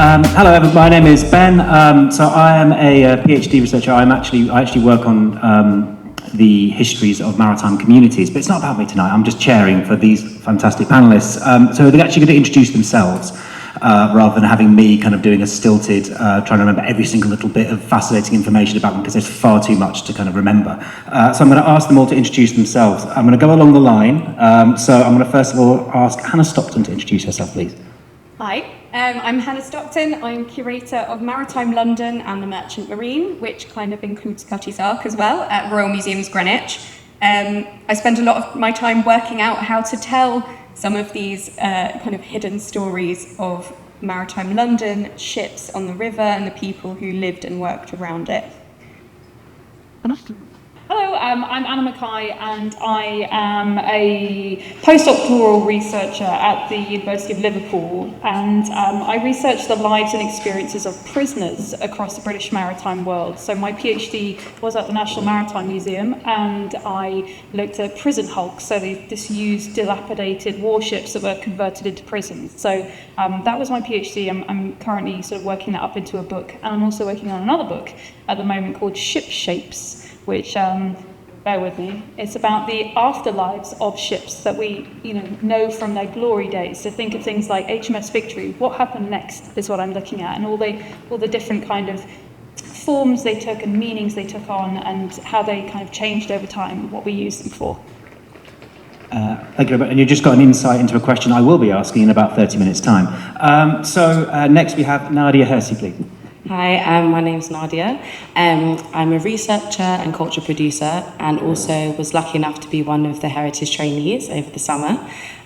Hello, everyone. My name is Ben. So I am a PhD researcher. I actually work on the histories of maritime communities, but it's not about me tonight. I'm just chairing for these fantastic panelists. So they're actually going to introduce themselves rather than having me kind of doing a stilted, trying to remember every single little bit of fascinating information about them, because there's far too much to kind of remember. So I'm going to ask them all to introduce themselves. I'm going to go along the line. So I'm going to first of all ask Hannah Stockton to introduce herself, please. Hi, I'm Hannah Stockton. I'm curator of Maritime London and the Merchant Marine, which kind of includes Cutty's Ark as well, at Royal Museums Greenwich. I spend a lot of my time working out how to tell some of these kind of hidden stories of Maritime London, ships on the river, and the people who lived and worked around it. Hello, I'm Anna McKay, and I am a postdoctoral researcher at the University of Liverpool, and I research the lives and experiences of prisoners across the British maritime world. So my PhD was at the National Maritime Museum, and I looked at prison hulks, so they disused, dilapidated warships that were converted into prisons. So that was my PhD. I'm currently sort of working that up into a book, and I'm also working on another book at the moment called Ship Shapes, which, bear with me, it's about the afterlives of ships that we know from their glory days. So think of things like HMS Victory. What happened next is what I'm looking at, and all the different kind of forms they took and meanings they took on, and how they kind of changed over time, what we use them for. Thank you, and you just got an insight into a question I will be asking in about 30 minutes' time. So next we have Nadia Hirsi, please. Hi, my name's Nadia. I'm a researcher and culture producer, and also was lucky enough to be one of the heritage trainees over the summer.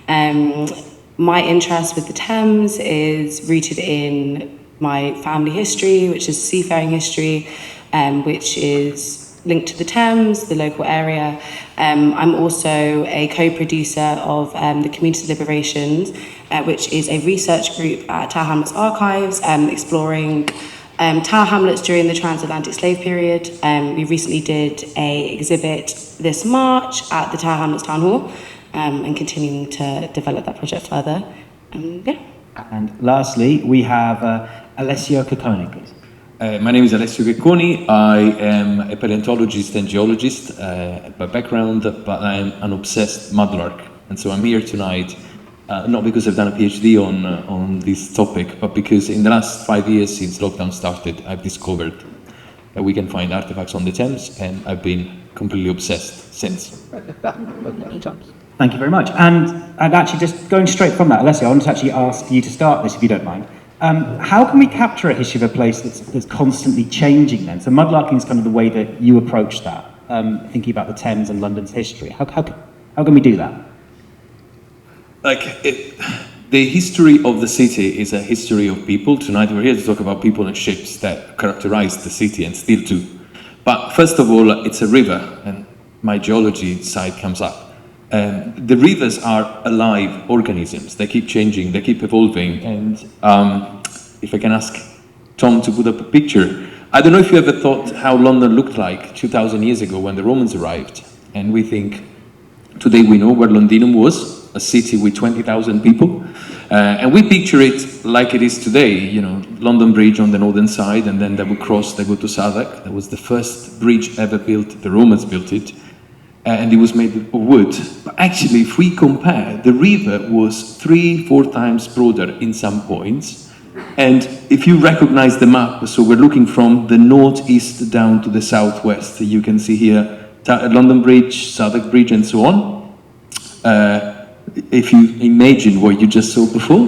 My interest with the Thames is rooted in my family history, which is seafaring history, which is linked to the Thames, the local area. I'm also a co-producer of the Community Liberations, which is a research group at Tower Hamlets Archives, exploring Tower Hamlets during the transatlantic slave period. We recently did an exhibit this March at the Tower Hamlets Town Hall, and continuing to develop that project further. And lastly, we have Alessio Checconi, please. My name is Alessio Checconi. I am a paleontologist and geologist by background, but I'm an obsessed mudlark. And so I'm here tonight not because I've done a PhD on this topic, but because in the last 5 years since lockdown started, I've discovered that we can find artifacts on the Thames, and I've been completely obsessed since. Thank you very much. And actually, just going straight from that, Alessio, I want to actually ask you to start this, if you don't mind. How can we capture a history of a place that's constantly changing then? So mudlarking is kind of the way that you approach that, thinking about the Thames and London's history. How can we do that? The history of the city is a history of people. Tonight we're here to talk about people and ships that characterize the city and still do. But first of all, it's a river, and my geology side comes up. The rivers are alive organisms. They keep changing, they keep evolving. And if I can ask Tom to put up a picture. I don't know if you ever thought how London looked like 2,000 years ago when the Romans arrived. And we think, today we know where Londinum was, a city with 20,000 people. And we picture it like it is today, London Bridge on the northern side, and then they would cross, they go to Southwark. That was the first bridge ever built, the Romans built it, and it was made of wood. But actually, if we compare, the river was 3-4 times broader in some points. And if you recognize the map, so we're looking from the northeast down to the southwest. You can see here London Bridge, Southwark Bridge, and so on. If you imagine what you just saw before,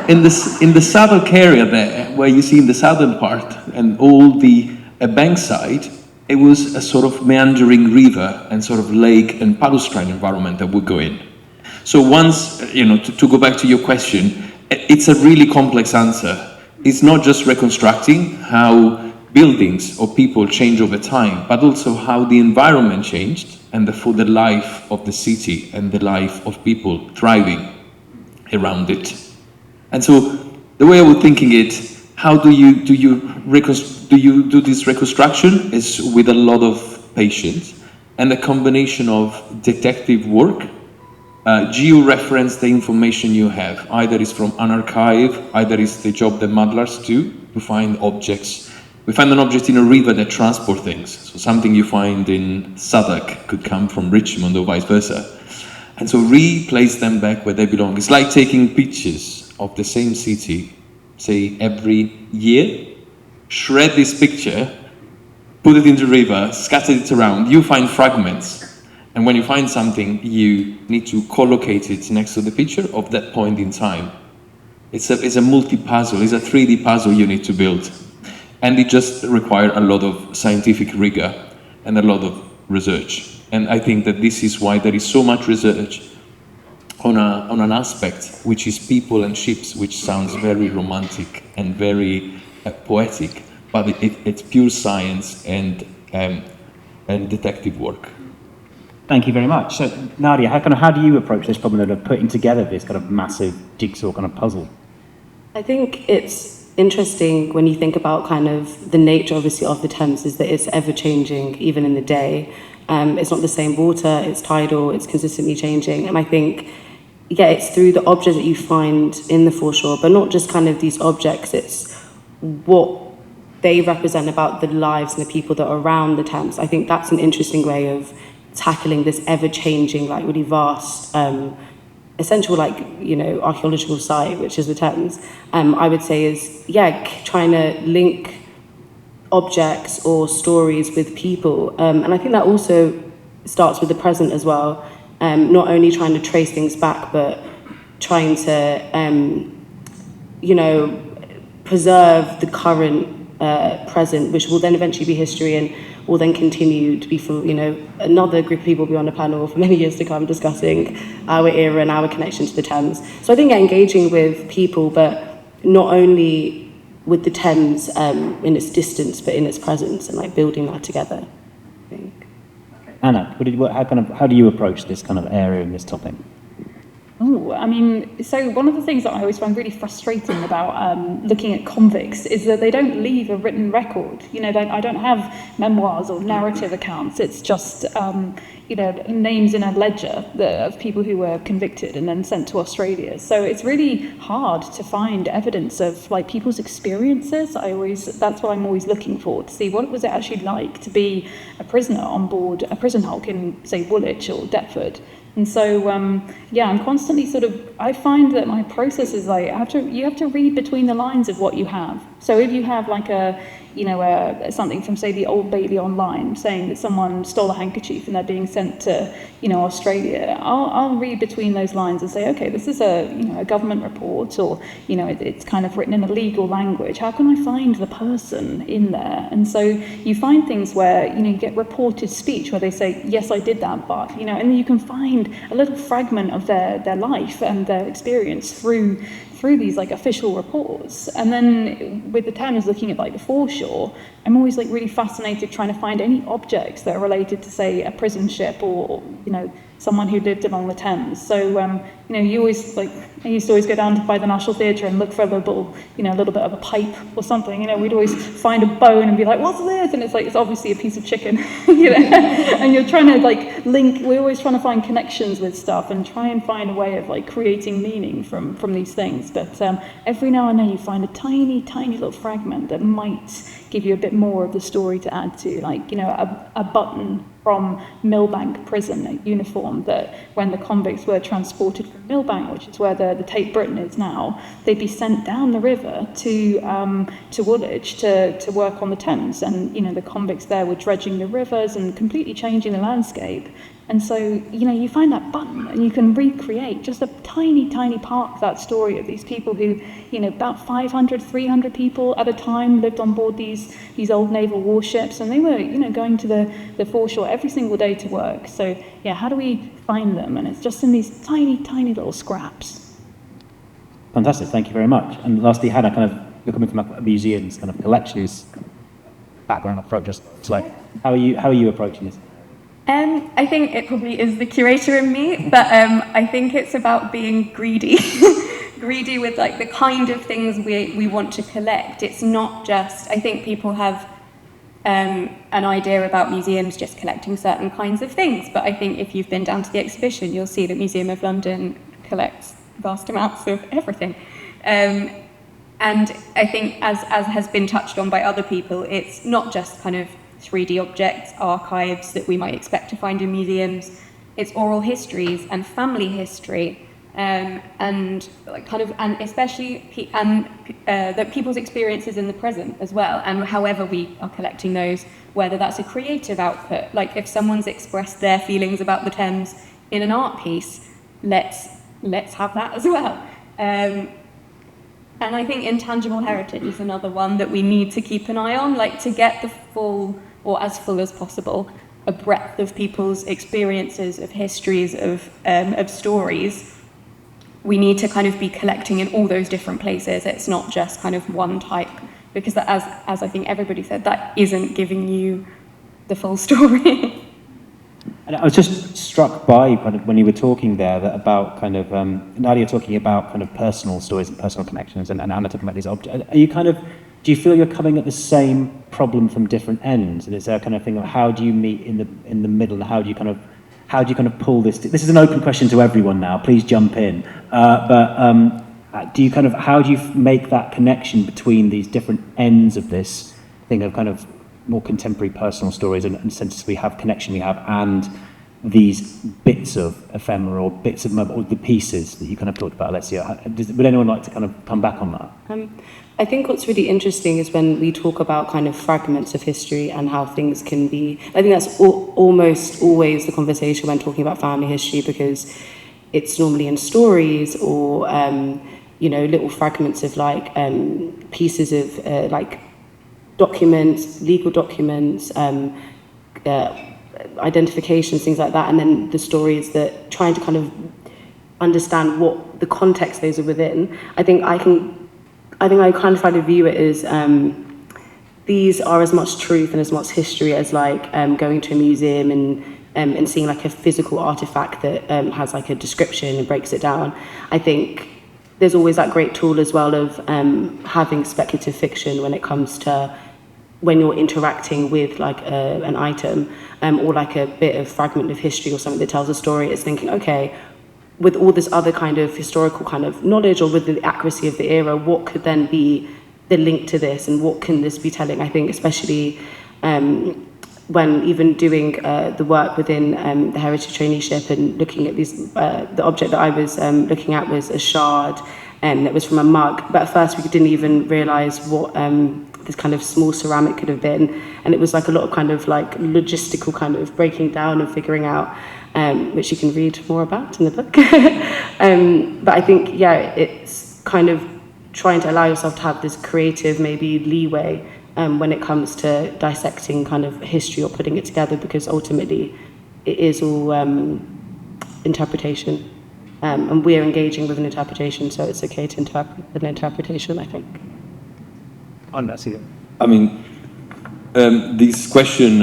in the Southwark area there, where you see in the southern part and all the bankside, it was a sort of meandering river and sort of lake and balustrade environment that would go in. So once, to go back to your question, it's a really complex answer. It's not just reconstructing how buildings or people change over time, but also how the environment changed, and therefore the life of the city and the life of people thriving around it. And so the way I was thinking it, how do you do this reconstruction is with a lot of patience and a combination of detective work geo-reference the information you have. Either it's from an archive, either it's the job that mudlarks do to find objects. We find an object in a river that transport things. So something you find in Southwark could come from Richmond or vice versa. And so replace them back where they belong. It's like taking pictures of the same city, say every year, shred this picture, put it in the river, scatter it around, you find fragments. And when you find something, you need to collocate it next to the picture of that point in time. It's a multi-puzzle, it's a 3D puzzle you need to build. And it just requires a lot of scientific rigor and a lot of research. And I think that this is why there is so much research on an aspect which is people and ships, which sounds very romantic and very poetic, but it's pure science and detective work. Thank you very much. So, Nadia, how do you approach this problem of putting together this kind of massive jigsaw kind of puzzle? I think it's interesting when you think about kind of the nature, obviously, of the Thames is that it's ever-changing, even in the day. It's not the same water, it's tidal, it's consistently changing. And I think, yeah, it's through the objects that you find in the foreshore, but not just kind of these objects, it's what they represent about the lives and the people that are around the Thames. I think that's an interesting way of tackling this ever-changing, like really vast, essential, like, you know, archaeological site, which is the Thames. I would say is, yeah, trying to link objects or stories with people. And I think that also starts with the present as well. Not only trying to trace things back, but trying to, you know, preserve the current present, which will then eventually be history and will then continue to be for, you know, another group of people will be on a panel for many years to come discussing our era and our connection to the Thames. So I think engaging with people, but not only with the Thames in its distance, but in its presence, and like building that together, I think. Anna, how do you approach this kind of area and this topic? Oh, I mean, so one of the things that I always find really frustrating about looking at convicts is that they don't leave a written record. You know, I don't have memoirs or narrative accounts. It's just, you know, names in a ledger of people who were convicted and then sent to Australia. So it's really hard to find evidence of like people's experiences. That's what I'm always looking for, to see what was it actually like to be a prisoner on board a prison hulk in, say, Woolwich or Deptford. And so, yeah, I'm constantly I find that my process is like, you have to read between the lines of what you have. So if you have like something from, say, the Old Bailey online saying that someone stole a handkerchief and they're being sent to, you know, Australia, I'll read between those lines and say, okay, this is a government report, or, you know, it's kind of written in a legal language. How can I find the person in there? And so you find things where, you know, you get reported speech where they say, yes, I did that, but, you know, and then you can find a little fragment of their life and their experience through these like official reports. And then with the Thames, looking at like the foreshore, I'm always like really fascinated trying to find any objects that are related to, say, a prison ship or, you know, someone who lived along the Thames. So, you know, you always I used to always go down by the National Theatre and look for a little bit of a pipe or something. You know, we'd always find a bone and be like, what's this? And it's like, it's obviously a piece of chicken, you know, and you're trying to like link, we're always trying to find connections with stuff and try and find a way of like creating meaning from these things. But every now and then you find a tiny, tiny little fragment that might give you a bit more of the story to add to, like, you know, a button from Millbank prison, a uniform that when the convicts were transported from Millbank, which is where the Tate Britain is now, they'd be sent down the river to Woolwich to work on the Thames. And, you know, the convicts there were dredging the rivers and completely changing the landscape. And so, you know, you find that button and you can recreate just a tiny, tiny part of that story of these people who, you know, about 500, 300 people at a time lived on board these old naval warships, and they were, you know, going to the foreshore every single day to work. So, yeah, how do we find them? And it's just in these tiny, tiny little scraps. Fantastic, thank you very much. And lastly, Hannah, you're coming from a museum's kind of collections background up front, just like, how are you approaching this? I think it probably is the curator in me, but I think it's about being greedy. Greedy with like the kind of things we want to collect. It's not just, I think people have an idea about museums just collecting certain kinds of things. But I think if you've been down to the exhibition, you'll see that Museum of London collects vast amounts of everything. And I think, as has been touched on by other people, it's not just kind of 3D objects, archives that we might expect to find in museums. It's oral histories and family history, and like kind of, and especially that people's experiences in the present as well, and however we are collecting those, whether that's a creative output, like if someone's expressed their feelings about the Thames in an art piece, let's have that as well. And I think intangible heritage is another one that we need to keep an eye on, like to get the full, or as full as possible, a breadth of people's experiences, of histories, of stories. We need to kind of be collecting in all those different places. It's not just kind of one type, because that, as I think everybody said, that isn't giving you the full story. And I was just struck by kind of when you were talking there that about kind of Nadia talking about kind of personal stories and personal connections, and Anna talking about these objects. Are you kind of, do you feel you're coming at the same problem from different ends? And is there a kind of thing of how do you meet in the middle, and how do you kind of pull this? This is an open question to everyone now. Please jump in. Do you kind of, how do you make that connection between these different ends of this thing of kind of more contemporary personal stories and senses we have, connection we have, and these bits of ephemera or bits of or the pieces that you kind of talked about, Alessio? Would anyone like to kind of come back on that? I think what's really interesting is when we talk about kind of fragments of history and how things can be, I think that's almost always the conversation when talking about family history, because it's normally in stories or, little fragments of like pieces of like documents, legal documents, identifications, things like that, and then the stories that trying to kind of understand what the context those are within. I think I kind of try to view it as these are as much truth and as much history as like going to a museum and seeing like a physical artifact that has like a description and breaks it down. I think there's always that great tool as well of having speculative fiction when it comes to when you're interacting with like an item or like a bit of fragment of history or something that tells a story. It's thinking, okay, with all this other kind of historical kind of knowledge or with the accuracy of the era, what could then be the link to this and what can this be telling? I think especially when even doing the work within the heritage traineeship and looking at these, the object that I was looking at was a shard that was from a mug, but at first we didn't even realise what this kind of small ceramic could have been, and it was like a lot of kind of like logistical kind of breaking down and figuring out, which you can read more about in the book. But I think, yeah, it's kind of trying to allow yourself to have this creative maybe leeway when it comes to dissecting kind of history or putting it together, because ultimately it is all interpretation, and we're engaging with an interpretation, so it's okay to interpret an interpretation, I think. I mean, this question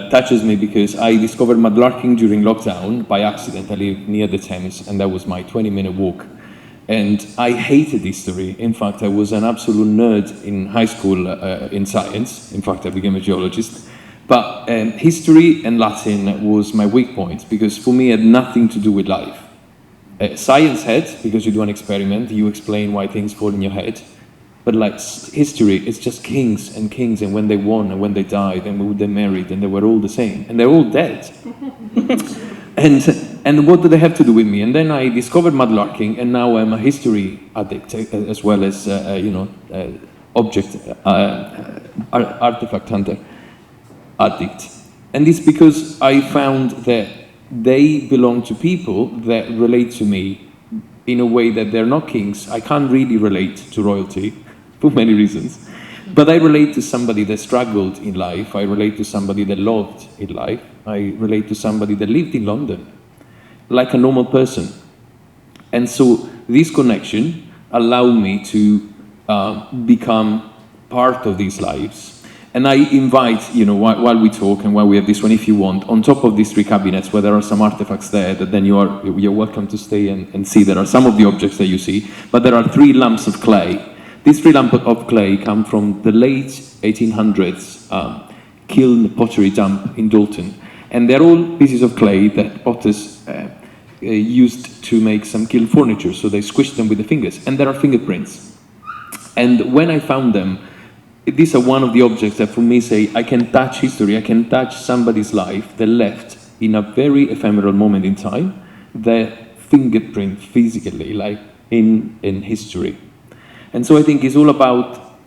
touches me because I discovered mudlarking during lockdown by accident. I live near the Thames, and that was my 20-minute walk. And I hated history. In fact, I was an absolute nerd in high school in science. In fact, I became a geologist. But history and Latin was my weak point, because for me it had nothing to do with life. Science had, because you do an experiment, you explain why things fall in your head. But like history, it's just kings, and when they won, and when they died, and when they married, and they were all the same, and they're all dead. And what do they have to do with me? And then I discovered mudlarking, and now I'm a history addict as well as artifact hunter addict. And it's because I found that they belong to people that relate to me in a way that they're not kings. I can't really relate to royalty for many reasons. But I relate to somebody that struggled in life. I relate to somebody that loved in life. I relate to somebody that lived in London, like a normal person. And so this connection allowed me to become part of these lives. And I invite, while we talk and while we have this one, if you want, on top of these 3 cabinets where there are some artifacts there, that then you're welcome to stay and see. There are some of the objects that you see, but there are 3 lumps of clay. These 3 lumps of clay come from the late 1800s kiln pottery dump in Docklands. And they're all pieces of clay that potters used to make some kiln furniture, so they squished them with the fingers, and there are fingerprints. And when I found them, these are one of the objects that for me say, I can touch history, I can touch somebody's life that left in a very ephemeral moment in time, their fingerprint physically, like in history. And so I think it's all about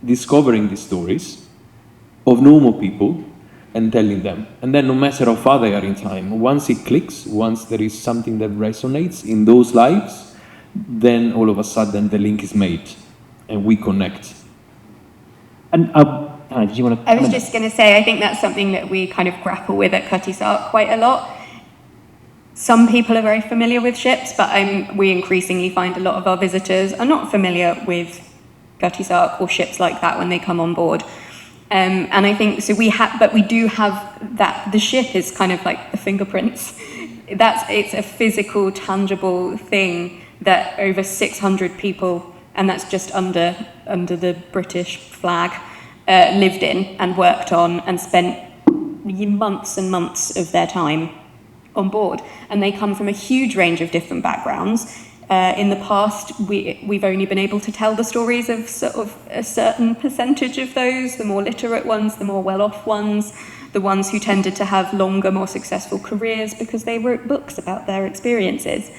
discovering these stories of normal people and telling them. And then no matter how far they are in time, once it clicks, once there is something that resonates in those lives, then all of a sudden the link is made and we connect. And Hannah, did you want to? I was just going to say, I think that's something that we kind of grapple with at Cutty's Ark quite a lot. Some people are very familiar with ships, but we increasingly find a lot of our visitors are not familiar with Cutty's Ark or ships like that when they come on board. And I think, so but we do have that, the ship is kind of like the fingerprints. It's a physical, tangible thing that over 600 people, and that's just under the British flag, lived in and worked on and spent months and months of their time on board. And they come from a huge range of different backgrounds. In the past, we've only been able to tell the stories of sort of a certain percentage of those, the more literate ones, the more well-off ones, the ones who tended to have longer, more successful careers because they wrote books about their experiences.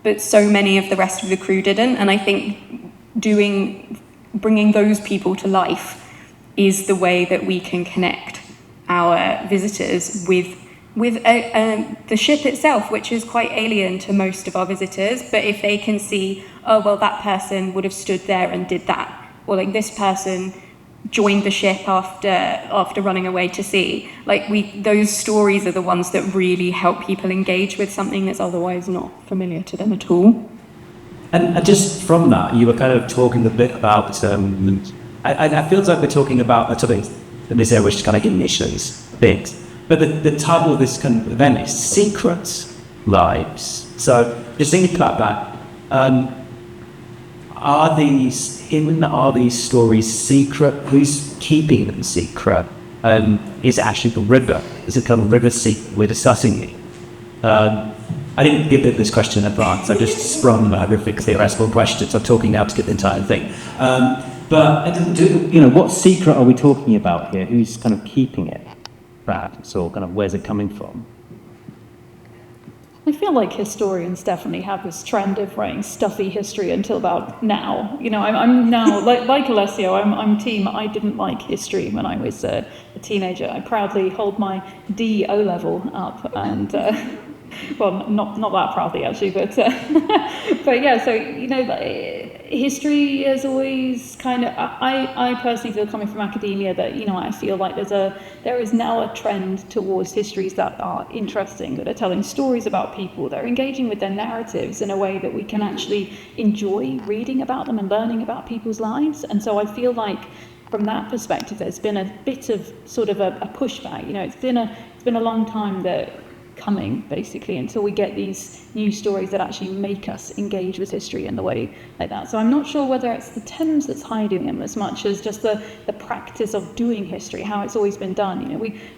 But so many of the rest of the crew didn't, and I think bringing those people to life is the way that we can connect our visitors with the ship itself, which is quite alien to most of our visitors. But if they can see, oh, well, that person would have stood there and did that, or like this person joined the ship after running away to sea. Those stories are the ones that really help people engage with something that's otherwise not familiar to them at all. And just from that, you were kind of talking a bit about, I feel like we're talking about a topic in this area which is kind of ignitions, things. But the title of this kind of event is Secret Lives. So just thinking about that, are these stories secret? Who's keeping them secret? Is it actually the river? Is it kind of river secret we're discussing here? I didn't give this question in advance. I just sprung horrific theoretical questions. I'm talking now to get the entire thing. What secret are we talking about here? Who's kind of keeping it? Perhaps, or kind of where's it coming from? I feel like historians definitely have this trend of writing stuffy history until about now. I'm now, like Alessio, I'm team, I didn't like history when I was a teenager. I proudly hold my D O level up and... well, not that proudly actually, but yeah. So history is always kind of. I personally feel, coming from academia, that I feel like there is now a trend towards histories that are interesting, that are telling stories about people, that are engaging with their narratives in a way that we can actually enjoy reading about them and learning about people's lives. And so I feel like, from that perspective, there's been a bit of sort of a pushback. It's been a long time that. Coming basically until we get these new stories that actually make us engage with history in the way like that. So I'm not sure whether it's the Thames that's hiding them as much as just the practice of doing history, how it's always been done.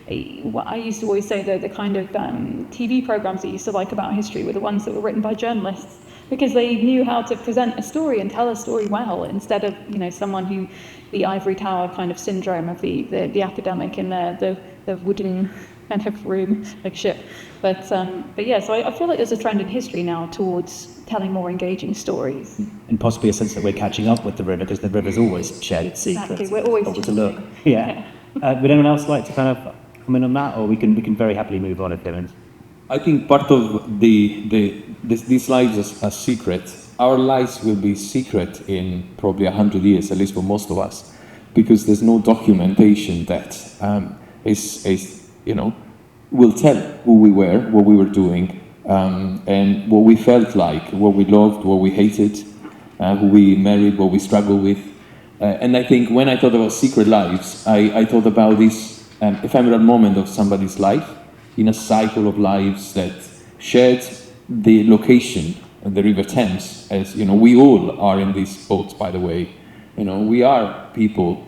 I used to always say that the kind of TV programs that I used to like about history were the ones that were written by journalists, because they knew how to present a story and tell a story well, instead of someone who, the ivory tower kind of syndrome of the academic in the wooden kind of room, like ship. But yeah, so I feel like there's a trend in history now towards telling more engaging stories. And possibly a sense that we're catching up with the river, because the river's always shared its secrets. Exactly, we're always to look. Yeah. Would anyone else like to kind of comment on that, or we can very happily move on if there is? I think part of these lives are secret. Our lives will be secret in probably 100 years, at least for most of us, because there's no documentation that will tell who we were, what we were doing, and what we felt like, what we loved, what we hated, who we married, what we struggled with. And I think when I thought about secret lives, I thought about this ephemeral moment of somebody's life in a cycle of lives that shared the location of the River Thames. As we all are in these boats, by the way. We are people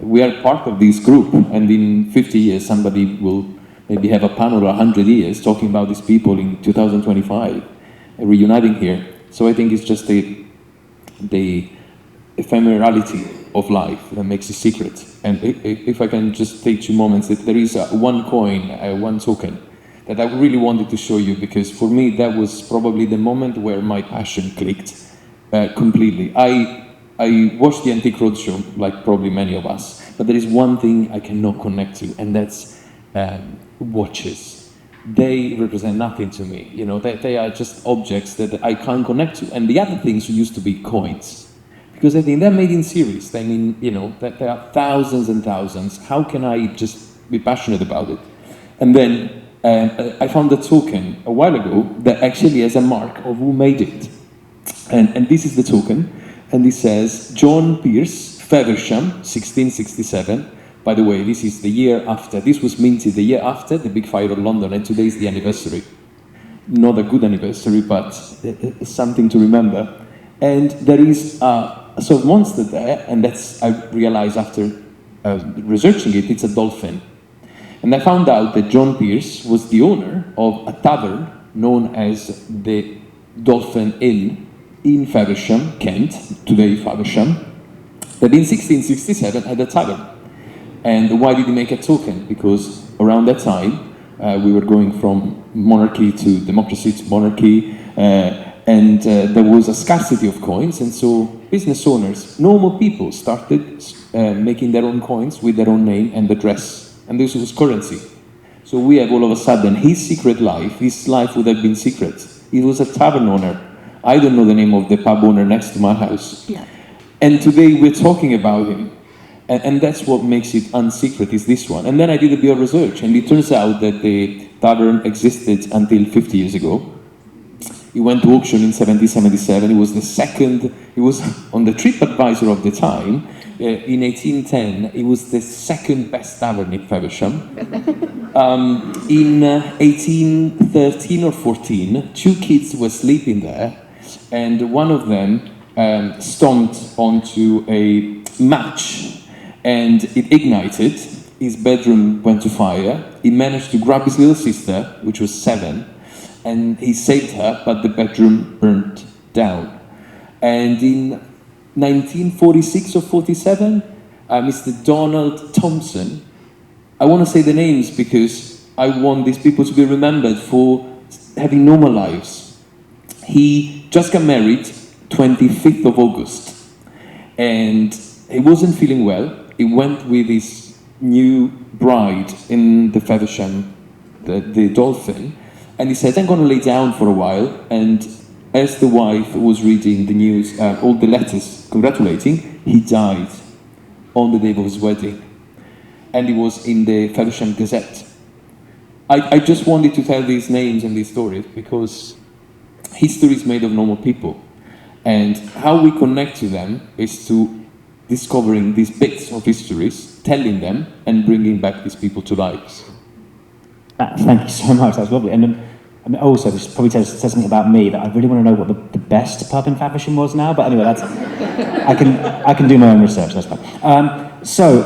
we are part of this group, and in 50 years somebody will maybe have a panel, or 100 years, talking about these people in 2025, reuniting here. So I think it's just the ephemerality of life that makes it secret. And if I can just take 2 moments, that there is one coin, one token, that I really wanted to show you, because for me that was probably the moment where my passion clicked completely. I watched the Antique Roadshow, like probably many of us, but there is one thing I cannot connect to, and that's watches. They represent nothing to me, you know, they are just objects that I can't connect to. And the other things used to be coins, because I think they're made in series. I mean, you know, that there are thousands and thousands. How can I just be passionate about it? And then I found a token a while ago that actually has a mark of who made it. And this is the token, and it says, John Pierce, Feversham, 1667. By the way, this is the year after, this was minted the year after the big fire of London, and today is the anniversary. Not a good anniversary, but something to remember. And there is a sort of monster there, and that's, I realized after researching it, it's a dolphin. And I found out that John Pierce was the owner of a tavern known as the Dolphin Inn in Faversham, Kent, today Faversham, that in 1667 had a tavern. And why did he make a token? Because around that time, we were going from monarchy to democracy to monarchy, and there was a scarcity of coins, and so business owners, normal people, started making their own coins with their own name and address, and this was currency. So we have all of a sudden his secret life. His life would have been secret. He was a tavern owner. I don't know the name of the pub owner next to my house. Yeah. And today we're talking about him. And that's what makes it unsecret, is this one. And then I did a bit of research, and it turns out that the tavern existed until 50 years ago. It went to auction in 1777. It was the second, it was on the TripAdvisor of the time. In 1810, it was the second best tavern in Faversham. In 1813 or 14, 2 kids were sleeping there, and one of them stomped onto a match, and it ignited. His bedroom went to fire. He managed to grab his little sister, which was 7, and he saved her, but the bedroom burnt down. And in 1946 or 47, Mr. Donald Thompson, I want to say the names because I want these people to be remembered for having normal lives. He just got married 25th of August, and he wasn't feeling well. He went with his new bride in the Feversham, the Dolphin, and he said, I'm going to lay down for a while. And as the wife was reading the news, all the letters congratulating, he died on the day of his wedding. And it was in the Feversham Gazette. I just wanted to tell these names and these stories because history is made of normal people. And how we connect to them is to discovering these bits of histories, telling them, and bringing back these people to life. Thank you so much, that's lovely. And I mean, also, this probably says something about me that I really want to know what the best pub in Faversham was now, but anyway, that's, I can do my own research, that's fine. So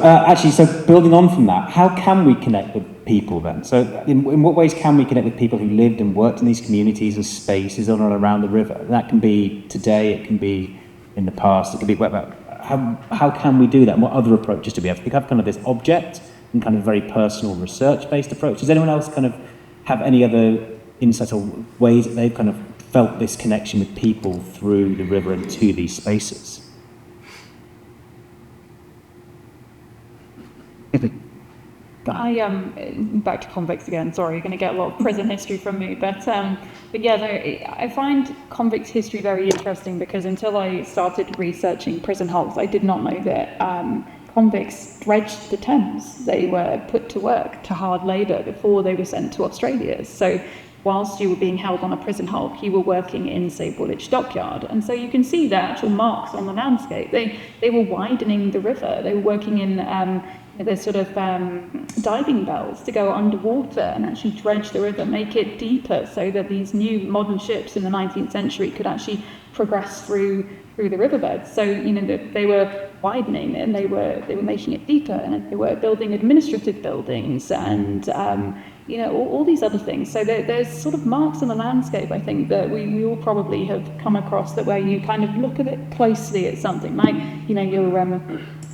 building on from that, how can we connect with people then? So in what ways can we connect with people who lived and worked in these communities and spaces on and around the river? That can be today, it can be in the past, it can be whatever. How can we do that? And what other approaches do we have? We have kind of this object and kind of very personal research-based approach. Does anyone else kind of have any other insights or ways that they've kind of felt this connection with people through the river and to these spaces? Back to convicts again. Sorry, you're going to get a lot of prison history from me, but yeah, no, I find convict history very interesting because until I started researching prison hulls, I did not know that convicts dredged the Thames. They were put to work to hard labour before they were sent to Australia. So whilst you were being held on a prison hulk, you were working in, say, Woolwich Dockyard. And so you can see the actual marks on the landscape. They were widening the river. They were working in there's sort of diving bells to go underwater and actually dredge the river, make it deeper so that these new modern ships in the 19th century could actually progress through the riverbed. So, they were widening and they were making it deeper, and they were building administrative buildings and, all these other things. So there's sort of marks on the landscape, I think, that we all probably have come across, that where you kind of look at it closely at something like,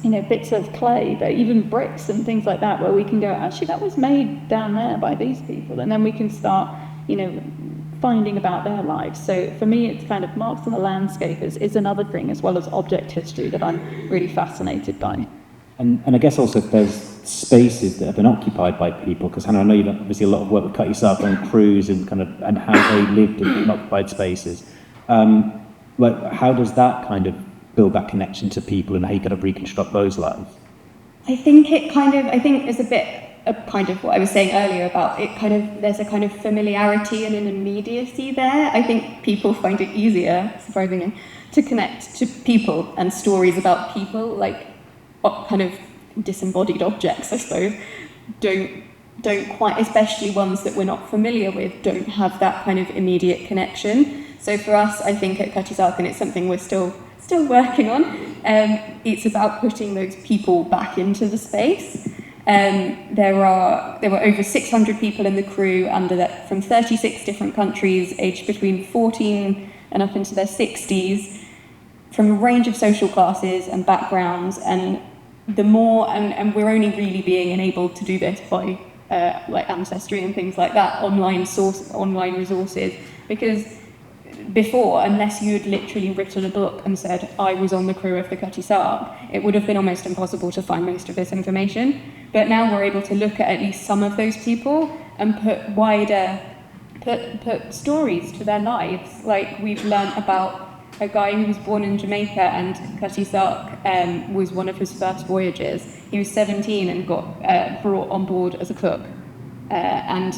your bits of clay, but even bricks and things like that, where we can go, actually, that was made down there by these people. And then we can start, finding about their lives. So for me, it's kind of marks on the landscape is another thing, as well as object history, that I'm really fascinated by. And I guess also if there's spaces that have been occupied by people, because Hannah, I know you've done obviously a lot of work with Cutty Sark on crews and and how they lived in occupied spaces. How does that kind of build that connection to people, and how you kind of reconstruct those lives? I think it's a bit of kind of what I was saying earlier about it. There's a kind of familiarity and an immediacy there. I think people find it easier, surprisingly, to connect to people and stories about people, like kind of disembodied objects, I suppose, don't quite, especially ones that we're not familiar with, don't have that kind of immediate connection. So for us, I think at Cutty Sark, and it's something we're still working on, it's about putting those people back into the space. There were over 600 people in the crew under that, from 36 different countries, aged between 14 and up into their 60s, from a range of social classes and backgrounds. And the more, and we're only really being enabled to do this by like Ancestry and things like that, online resources, because before, unless you had literally written a book and said, I was on the crew of the Cutty Sark, it would have been almost impossible to find most of this information. But now we're able to look at least some of those people and put stories to their lives. Like, we've learnt about a guy who was born in Jamaica, and Cutty Sark was one of his first voyages. He was 17 and got brought on board as a cook. And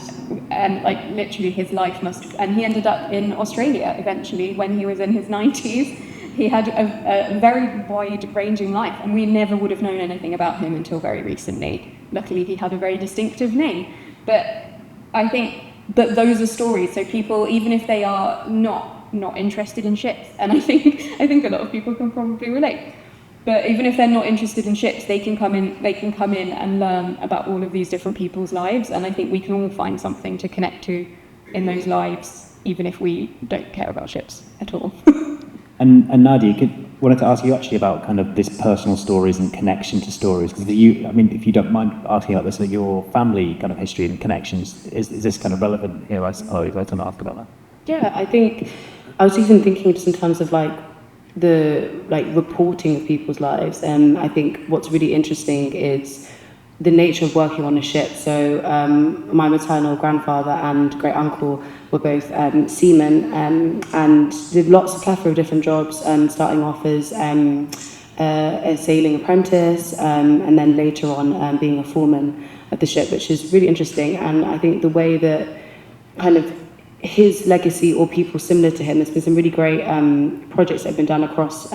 like literally his life and he ended up in Australia eventually when he was in his 90s. He had a very wide-ranging life, and we never would have known anything about him until very recently. Luckily, he had a very distinctive name. But I think that those are stories, so people, even if they are not interested in ships, and I think a lot of people can probably relate, but even if they're not interested in ships, they can come in and learn about all of these different people's lives, and I think we can all find something to connect to in those lives, even if we don't care about ships at all. And Nadia, wanted to ask you actually about kind of this personal stories and connection to stories, because if you don't mind asking about this, your family kind of history and connections, is this kind of relevant here? I'd like to ask about that. Yeah, I think I was even thinking just in terms of the reporting of people's lives, and I think what's really interesting is the nature of working on a ship. So my maternal grandfather and great uncle were both seamen, and did lots of plethora of different jobs, starting off as a sailing apprentice, and then later on being a foreman at the ship, which is really interesting. And I think the way that kind of his legacy, or people similar to him, there's been some really great projects that have been done across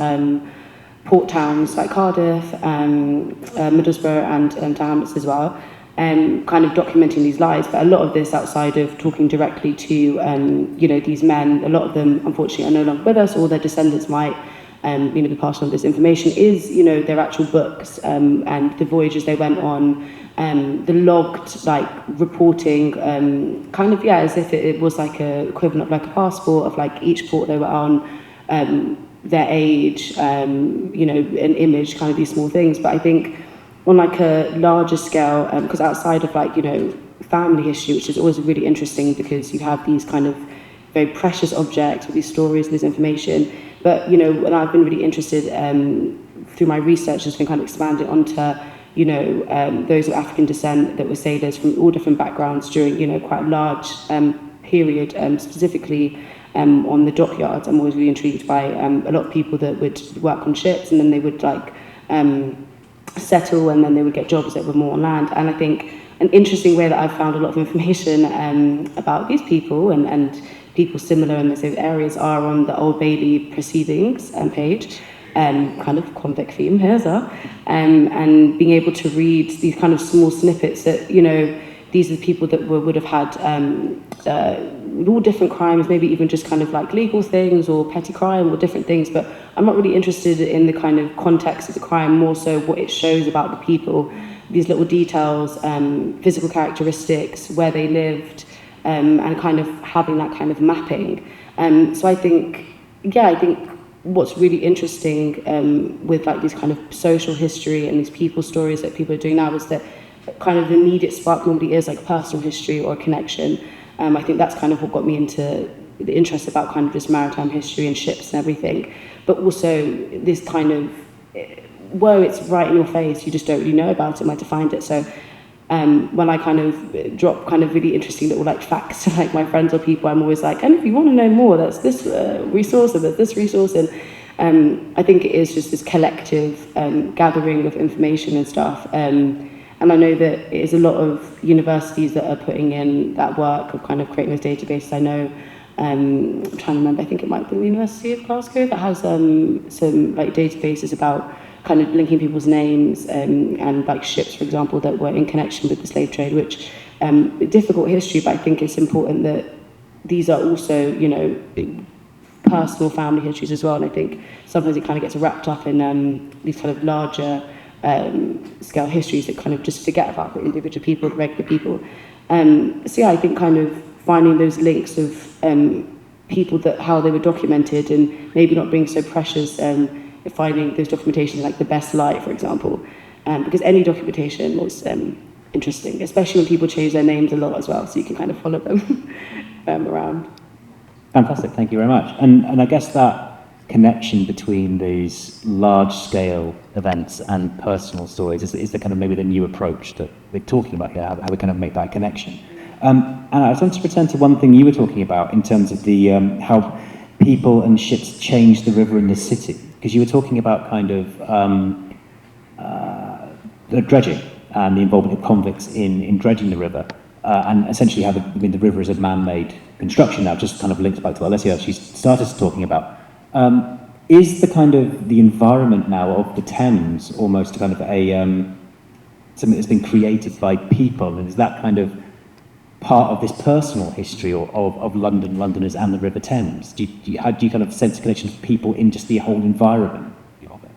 port towns like Cardiff, Middlesbrough and Thames as well, kind of documenting these lives. But a lot of this, outside of talking directly to these men, a lot of them unfortunately are no longer with us, or their descendants might be passing on this information, is their actual books and the voyages they went on. The logged reporting, as if it was like a equivalent of like a passport of like each port they were on, their age, an image, kind of these small things. But I think on like a larger scale, because outside of family history, which is always really interesting because you have these kind of very precious objects with these stories, this information. But and I've been really interested through my research, has been kind of expanded onto those of African descent that were sailors from all different backgrounds during, quite a large period, specifically on the dockyards. I'm always really intrigued by a lot of people that would work on ships, and then they would settle, and then they would get jobs that were more on land. And I think an interesting way that I've found a lot of information about these people and people similar in the same areas are on the Old Bailey proceedings page, kind of convict theme, here's that, and being able to read these kind of small snippets that, you know, these are the people that would have had all different crimes, maybe even just kind of like legal things or petty crime or different things, but I'm not really interested in the kind of context of the crime, more so what it shows about the people, these little details, physical characteristics, where they lived, and kind of having that kind of mapping. So I think what's really interesting with like these kind of social history and these people stories that people are doing now is that kind of the immediate spark normally is like personal history or connection. I think that's kind of what got me into the interest about kind of this maritime history and ships and everything. But also this kind of, where it's right in your face, you just don't really know about it, where to find it. So when I kind of drop kind of really interesting little like facts to like my friends or people, I'm always like, and if you want to know more, that's this resource and there's this resource. And I think it is just this collective gathering of information and stuff. And I know that it is a lot of universities that are putting in that work of kind of creating those databases. I know, I'm trying to remember, I think it might be the University of Glasgow that has some like databases about kind of linking people's names and like ships, for example, that were in connection with the slave trade, which difficult history, but I think it's important that these are also, you know, personal family histories as well. And I think sometimes it kind of gets wrapped up in these kind of larger scale histories that kind of just forget about the individual people, the regular people. So yeah, I think kind of finding those links of people, that how they were documented, and maybe not being so precious, finding those documentations like the best light, for example, because any documentation is interesting, especially when people change their names a lot as well, so you can kind of follow them around. Fantastic, thank you very much. And I guess that connection between these large-scale events and personal stories is the kind of maybe the new approach that we're talking about here, how we kind of make that connection. And I just want to return to one thing you were talking about in terms of the how people and ships change the river and the city, because you were talking about kind of the dredging and the involvement of convicts in dredging the river, and essentially how the river is a man-made construction now, just kind of links back to Alessio, she started talking about. Is the kind of the environment now of the Thames almost kind of a something that's been created by people, and is that kind of part of this personal history of Londoners and the River Thames? How do you kind of sense a connection of people in just the whole environment of it?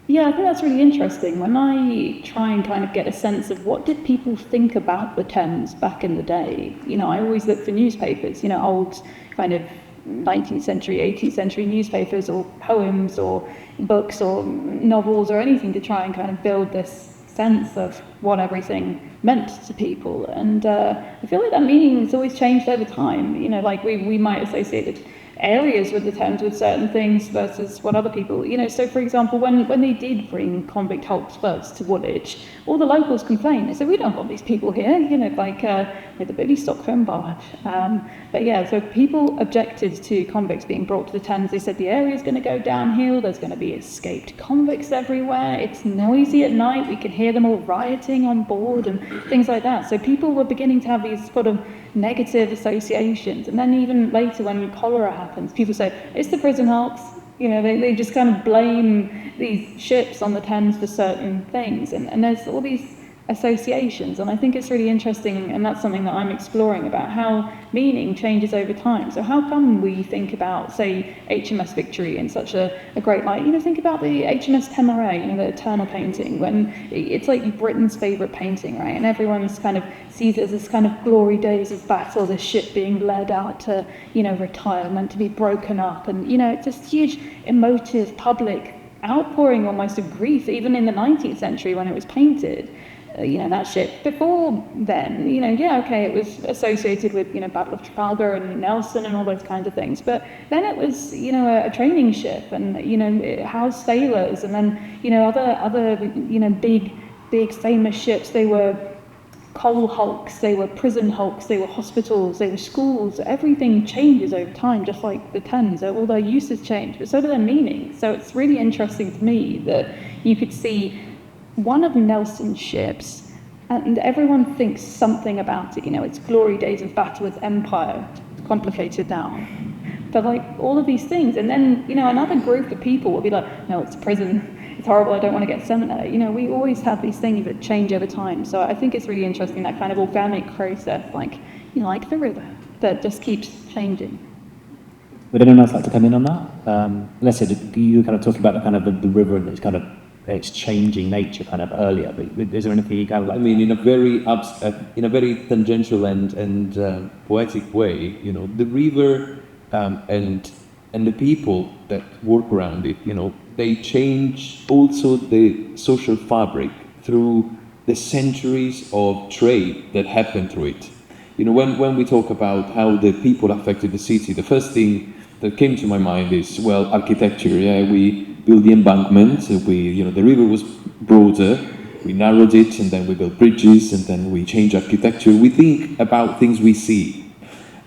Yeah, I think that's really interesting. When I try and kind of get a sense of what did people think about the Thames back in the day, you know, I always look for newspapers, you know, old kind of 19th century, 18th century newspapers or poems or books or novels or anything to try and kind of build this sense of what everything meant to people. And I feel like that meaning has always changed over time. You know, like we might associate areas with the Thames with certain things versus what other people, you know. So for example, when they did bring convict hulks first to Woolwich, all the locals complained. They said, we don't want these people here, you know, like with the Billy Stockton barge. But yeah, so people objected to convicts being brought to the Thames. They said the area's going to go downhill, there's going to be escaped convicts everywhere, it's noisy at night, we can hear them all rioting on board and things like that. So people were beginning to have these sort of negative associations. And then even later when cholera happens, people say, it's the prison hulks. You know, they just kind of blame these ships on the Thames for certain things. And there's all these associations. And I think it's really interesting, and that's something that I'm exploring, about how meaning changes over time. So how come we think about, say, HMS Victory in such a great light? You know, think about the HMS Temeray, you know, the Eternal painting, when it's like Britain's favourite painting, right? And everyone's kind of sees it as this kind of glory days of battle, this ship being led out to, you know, retirement, to be broken up. And, you know, it's this huge emotive public outpouring almost of grief, even in the 19th century when it was painted. You know, that ship. Before then, you know, yeah, okay, it was associated with, you know, Battle of Trafalgar and Nelson and all those kinds of things. But then it was, you know, a training ship, and, you know, it housed sailors, and then, you know, other, you know, big famous ships. They were coal hulks, they were prison hulks, they were hospitals, they were schools. Everything changes over time, just like the Thames. All their uses change, but so do their meanings. So it's really interesting to me that you could see one of Nelson's ships And everyone thinks something about it, it's glory days of battle with empire, it's complicated now. But like all of these things, and then, another group of people will be like, no, it's prison, it's horrible, I don't want to get sent there. We always have these things that change over time. So I think it's really interesting, that kind of organic process, like the river, that just keeps changing. Would anyone else like to come in on that? Alessio, you were kind of talking about the kind of the river and its changing nature kind of earlier, but is there anything you kind of like? I mean, in a very tangential and poetic way, the river and the people that work around it, they change also the social fabric through the centuries of trade that happened through it. When we talk about how the people affected the city, the first thing that came to my mind is, well, architecture. Yeah, we built the embankment. The river was broader. We narrowed it, and then we built bridges, and then we changed architecture. We think about things we see,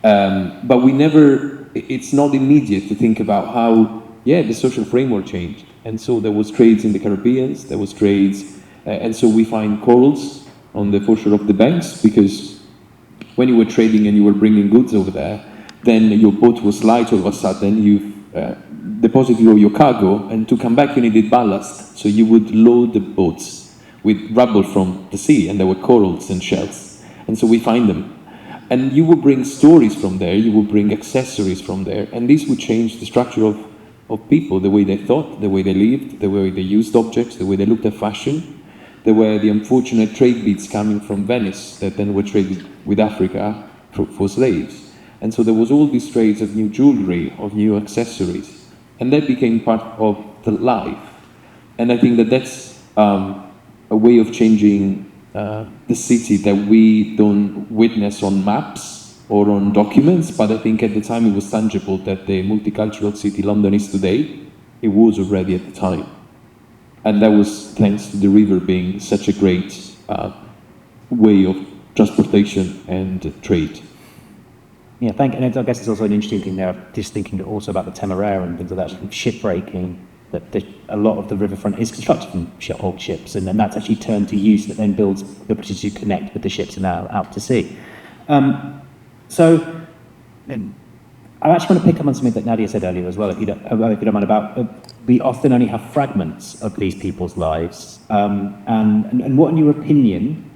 but we never. It's not immediate to think about how, the social framework changed. And so there was trades in the Caribbean. There was trades, and so we find corals on the foreshore of the banks, because when you were trading and you were bringing goods over there, then your boat was light all of a sudden, you deposited all your cargo, and to come back you needed ballast. So you would load the boats with rubble from the sea, and there were corals and shells. And so we find them. And you would bring stories from there, you would bring accessories from there, and this would change the structure of people, the way they thought, the way they lived, the way they used objects, the way they looked at fashion. There were the unfortunate trade beats coming from Venice that then were traded with Africa for slaves. And so there was all these trades of new jewelry, of new accessories, and that became part of the life. And I think that that's a way of changing the city that we don't witness on maps or on documents, but I think at the time it was tangible that the multicultural city London is today, it was already at the time. And that was thanks to the river being such a great way of transportation and trade. Yeah, thank you. And I guess it's also an interesting thing there, just thinking also about the Temeraire and things like that, shipbreaking, that a lot of the riverfront is constructed from old ships, and then that's actually turned to use that then builds the ability to connect with the ships and out to sea. So I actually want to pick up on something that Nadia said earlier as well, if you don't mind, about we often only have fragments of these people's lives. And what, in your opinion,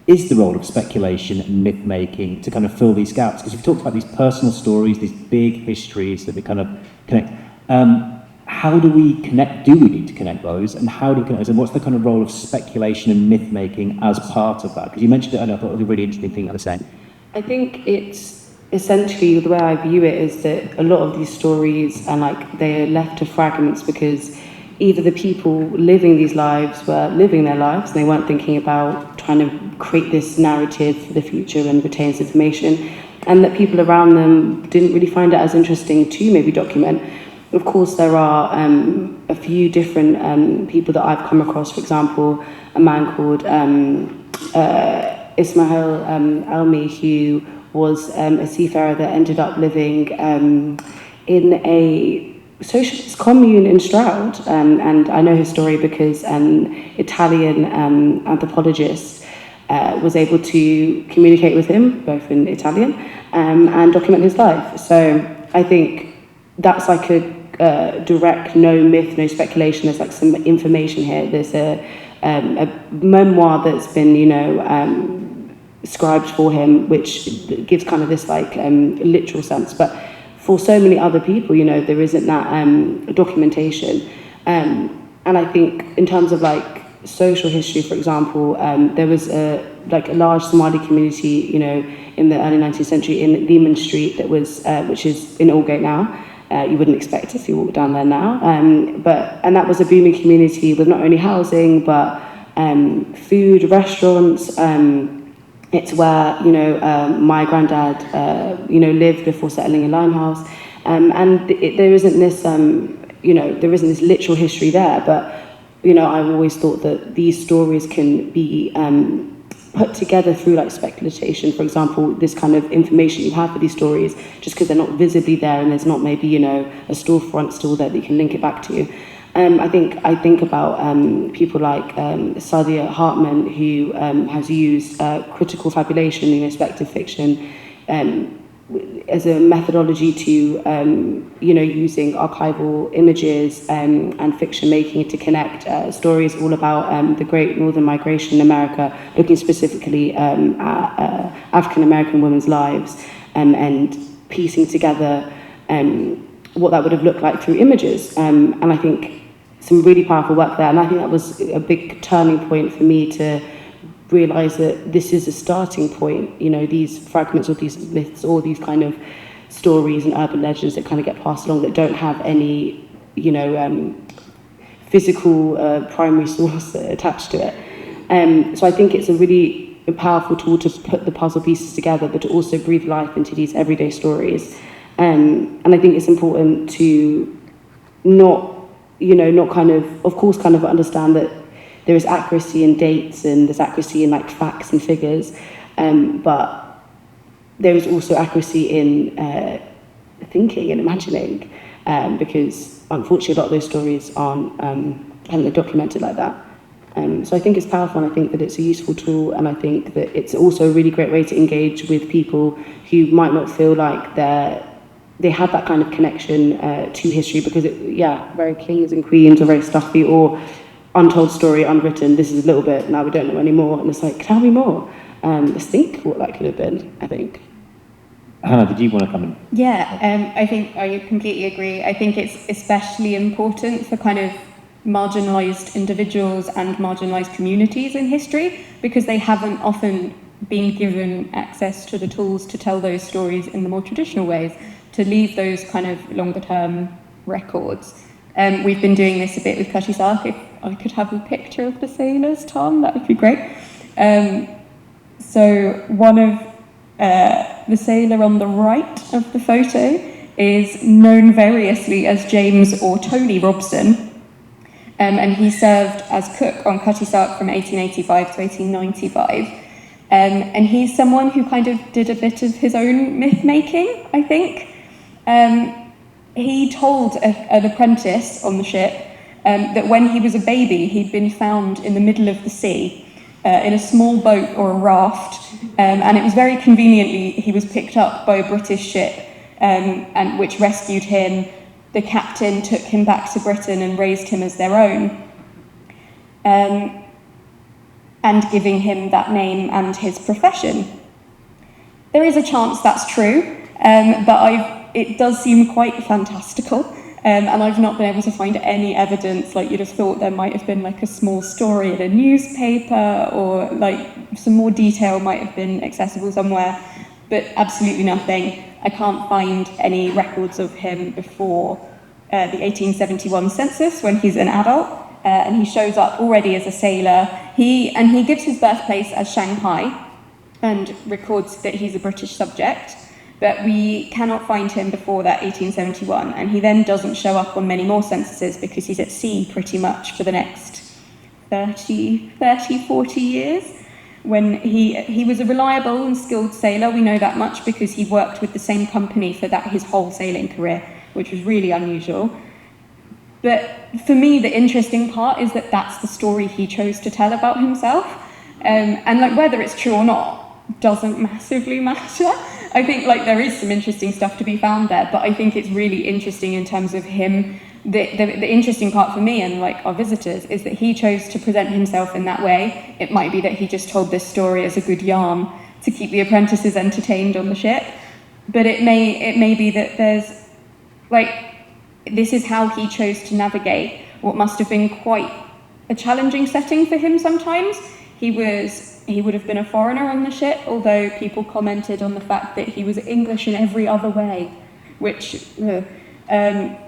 is the role of speculation and myth-making to kind of fill these gaps? Because you've talked about these personal stories, these big histories that we kind of connect. How do we connect? Do we need to connect those? And how do we connect those? And what's the kind of role of speculation and myth-making as part of that? Because you mentioned it, and I thought it was a really interesting thing I was saying. I think it's essentially, the way I view it is that a lot of these stories are like, they're left to fragments because either the people living these lives were living their lives and they weren't thinking about trying to create this narrative for the future and retain this information, and that people around them didn't really find it as interesting to maybe document. Of course, there are a few different people that I've come across. For example, a man called Ismail Elmi, who was a seafarer that ended up living in a socialist commune in Stroud. And I know his story because an Italian anthropologist was able to communicate with him, both in Italian, and document his life. So I think that's like a direct, no myth, no speculation. There's like some information here. There's a memoir that's been, scribed for him, which gives kind of this like literal sense. But for so many other people, there isn't that documentation. And I think in terms of like social history, for example, there was a large Somali community, in the early 19th century in Lehman Street that was, which is in Aldgate now. You wouldn't expect if you walk down there now. And that was a booming community with not only housing, but food, restaurants. It's where, my granddad, lived before settling in Limehouse. And there isn't this, there isn't this literal history there. But, I've always thought that these stories can be put together through like speculation. For example, this kind of information you have for these stories, just because they're not visibly there and there's not maybe, a storefront still there that you can link it back to. I think about people like Sadia Hartman, who has used critical fabulation in speculative fiction as a methodology to, using archival images and fiction making to connect stories all about the Great Northern Migration in America, looking specifically at African American women's lives and piecing together what that would have looked like through images. And I think some really powerful work there. And I think that was a big turning point for me to realise that this is a starting point, these fragments or these myths or these kind of stories and urban legends that kind of get passed along that don't have any, physical primary source attached to it. So I think it's a really powerful tool to put the puzzle pieces together, but to also breathe life into these everyday stories. And I think it's important to not kind of understand that there is accuracy in dates and there's accuracy in like facts and figures, but there is also accuracy in thinking and imagining, because unfortunately a lot of those stories aren't documented like that. So I think it's powerful, and I think that it's a useful tool, and I think that it's also a really great way to engage with people who might not feel like they have that kind of connection to history, because very kings and queens are very stuffy, or untold story, unwritten, this is a little bit, now we don't know anymore, and it's like, tell me more. Let's think what that could have been, I think. Hannah, did you want to come in? Yeah, I think I completely agree. I think it's especially important for kind of marginalised individuals and marginalised communities in history, because they haven't often been given access to the tools to tell those stories in the more traditional ways, to leave those kind of longer term records. We've been doing this a bit with Cutty's Ark. If I could have a picture of the sailors, Tom, that would be great. So one of the sailor on the right of the photo is known variously as James or Tony Robson, and he served as cook on Cutty's Ark from 1885 to 1895. And he's someone who kind of did a bit of his own myth making, I think. He told an apprentice on the ship that when he was a baby, he'd been found in the middle of the sea in a small boat or a raft, and it was very conveniently he was picked up by a British ship, and which rescued him. The captain took him back to Britain and raised him as their own, and giving him that name and his profession. There is a chance that's true, but it does seem quite fantastical, and I've not been able to find any evidence. Like, you'd have thought there might have been like a small story in a newspaper, or like some more detail might have been accessible somewhere, but absolutely nothing. I can't find any records of him before the 1871 census, when he's an adult, and he shows up already as a sailor. He gives his birthplace as Shanghai and records that he's a British subject, but we cannot find him before that 1871, and he then doesn't show up on many more censuses because he's at sea pretty much for the next 30, 40 years. When he was a reliable and skilled sailor, we know that much because he worked with the same company for his whole sailing career, which was really unusual. But for me, the interesting part is that that's the story he chose to tell about himself, and like whether it's true or not doesn't massively matter. I think like there is some interesting stuff to be found there, but I think it's really interesting in terms of him. The interesting part for me and like our visitors is that he chose to present himself in that way. It might be that he just told this story as a good yarn to keep the apprentices entertained on the ship, but it may be that there's like, this is how he chose to navigate what must have been quite a challenging setting for him sometimes. He would have been a foreigner on the ship, although people commented on the fact that he was English in every other way, which, and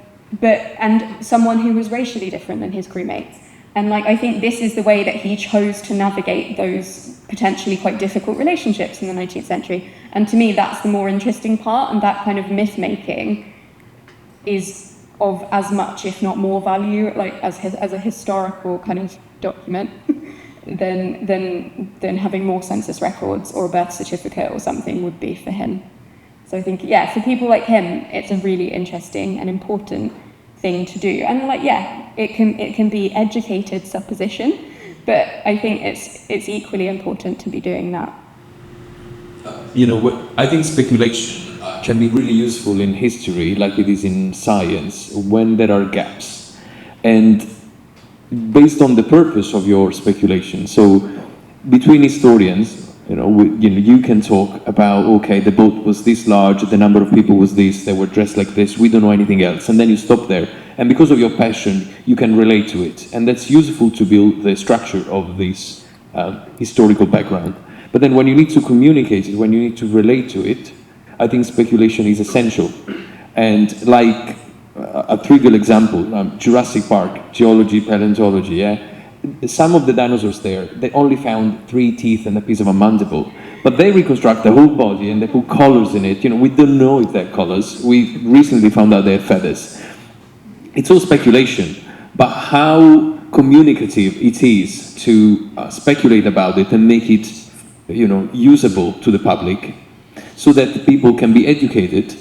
someone who was racially different than his crewmates. And like, I think this is the way that he chose to navigate those potentially quite difficult relationships in the 19th century. And to me, that's the more interesting part, and that kind of myth making is of as much, if not more value, like as a historical kind of document than having more census records or a birth certificate or something would be for him. So I think, yeah, for people like him, it's a really interesting and important thing to do. And like, yeah, it can be educated supposition, but I think it's equally important to be doing that. I think speculation can be really useful in history, like it is in science, when there are gaps, and based on the purpose of your speculation. So, between historians, you can talk about, okay, the boat was this large, the number of people was this, they were dressed like this, we don't know anything else, and then you stop there, and because of your passion, you can relate to it, and that's useful to build the structure of this historical background. But then when you need to communicate it, when you need to relate to it, I think speculation is essential. And like a trivial example, Jurassic Park, geology, paleontology, some of the dinosaurs there, they only found 3 teeth and a piece of a mandible. But they reconstruct the whole body and they put colors in it. We don't know if they're colors. We recently found out they're feathers. It's all speculation. But how communicative it is to speculate about it and make it usable to the public so that the people can be educated.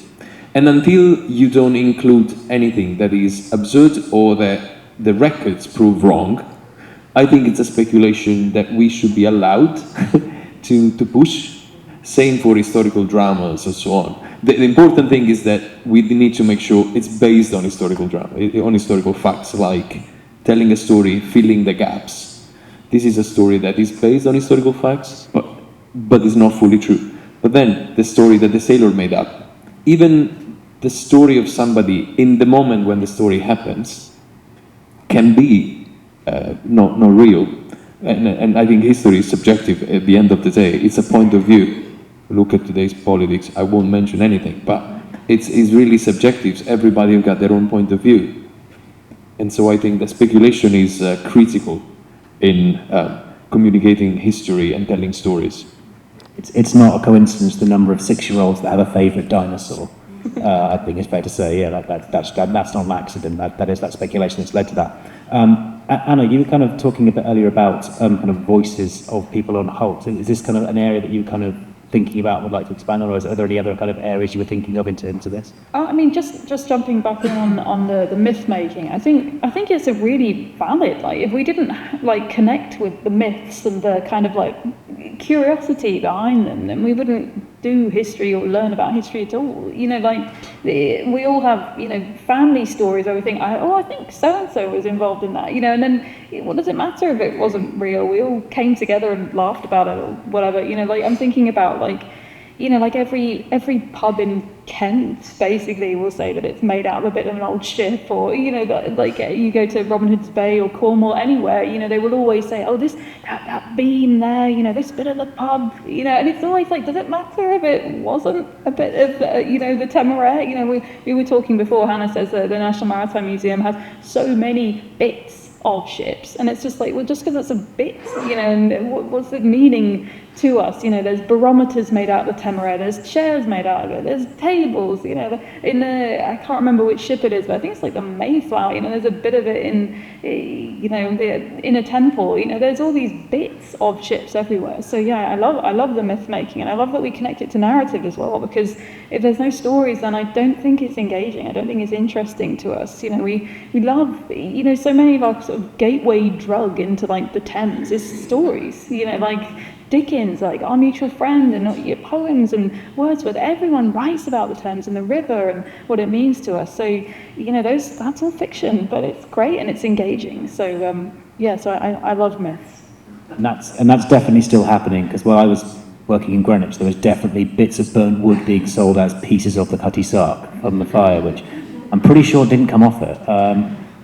And until you don't include anything that is absurd or that the records prove wrong, I think it's a speculation that we should be allowed to push, same for historical dramas and so on. The important thing is that we need to make sure it's based on historical drama, on historical facts, like telling a story, filling the gaps. This is a story that is based on historical facts, but is not fully true. But then, the story that the sailor made up, even the story of somebody in the moment when the story happens, can be not real. And I think history is subjective at the end of the day. It's a point of view. Look at today's politics. I won't mention anything, but it's really subjective. Everybody has got their own point of view. And so I think that speculation is critical in communicating history and telling stories. It's not a coincidence the number of 6-year-olds that have a favourite dinosaur. I think it's fair to say, that's not an accident. That is that speculation that's led to that. Anna, you were kind of talking a bit earlier about kind of voices of people on halt. Is this kind of an area that you kind of thinking about, would like to expand on, or are there any other kind of areas you were thinking of into this? I mean, just jumping back on the myth making, I think it's a really valid, like, if we didn't connect with the myths and the kind of curiosity behind them, then we wouldn't do history or learn about history at all. We all have family stories where we think, I think so and so was involved in that, and then what does it matter if it wasn't real? We all came together and laughed about it or whatever. I'm thinking about every pub in Kent basically will say that it's made out of a bit of an old ship, or you go to Robin Hood's Bay or Cornwall, anywhere, they will always say, oh, that beam there, this bit of the pub, and it's always does it matter if it wasn't a bit of the Temeraire? We were talking before, Hannah says that the National Maritime Museum has so many bits of ships, and it's just just because it's a bit, and what's the meaning to us? There's barometers made out of the Temeraire, there's chairs made out of it, there's tables, I can't remember which ship it is, but I think it's the Mayflower, there's a bit of it in, the Inner Temple, there's all these bits of ships everywhere. So yeah, I love the myth making, and I love that we connect it to narrative as well, because if there's no stories, then I don't think it's engaging, I don't think it's interesting to us. We love, so many of our sort of gateway drug into the Thames is stories, Dickens, Our Mutual Friend, and your poems, and Wordsworth. Everyone writes about the Thames and the river and what it means to us. So, that's all fiction, but it's great and it's engaging. So, so I love myths. And that's definitely still happening, because while I was working in Greenwich, there was definitely bits of burnt wood being sold as pieces of the Cutty Sark from the fire, which I'm pretty sure didn't come off it.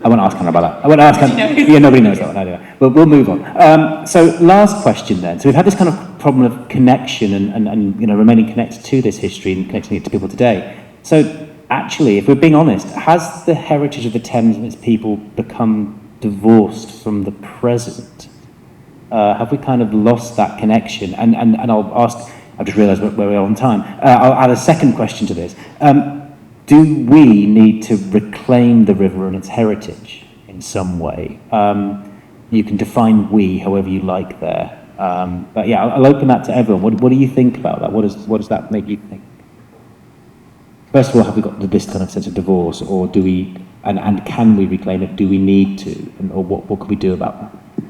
I won't ask Hannah about that. I won't ask Hannah. Yeah, nobody knows that one anyway. But we'll move on. So last question then. So we've had this kind of problem of connection and remaining connected to this history and connecting it to people today. So actually, if we're being honest, has the heritage of the Thames and its people become divorced from the present? Have we kind of lost that connection? And I'll ask, I've just realised where we are on time. I'll add a second question to this. Do we need to reclaim the river and its heritage in some way? You can define we however you like there. But yeah, I'll open that to everyone. What do you think about that? What does that make you think? First of all, have we got this kind of sense of divorce, or do we and can we reclaim it? Do we need to? Or what can we do about that?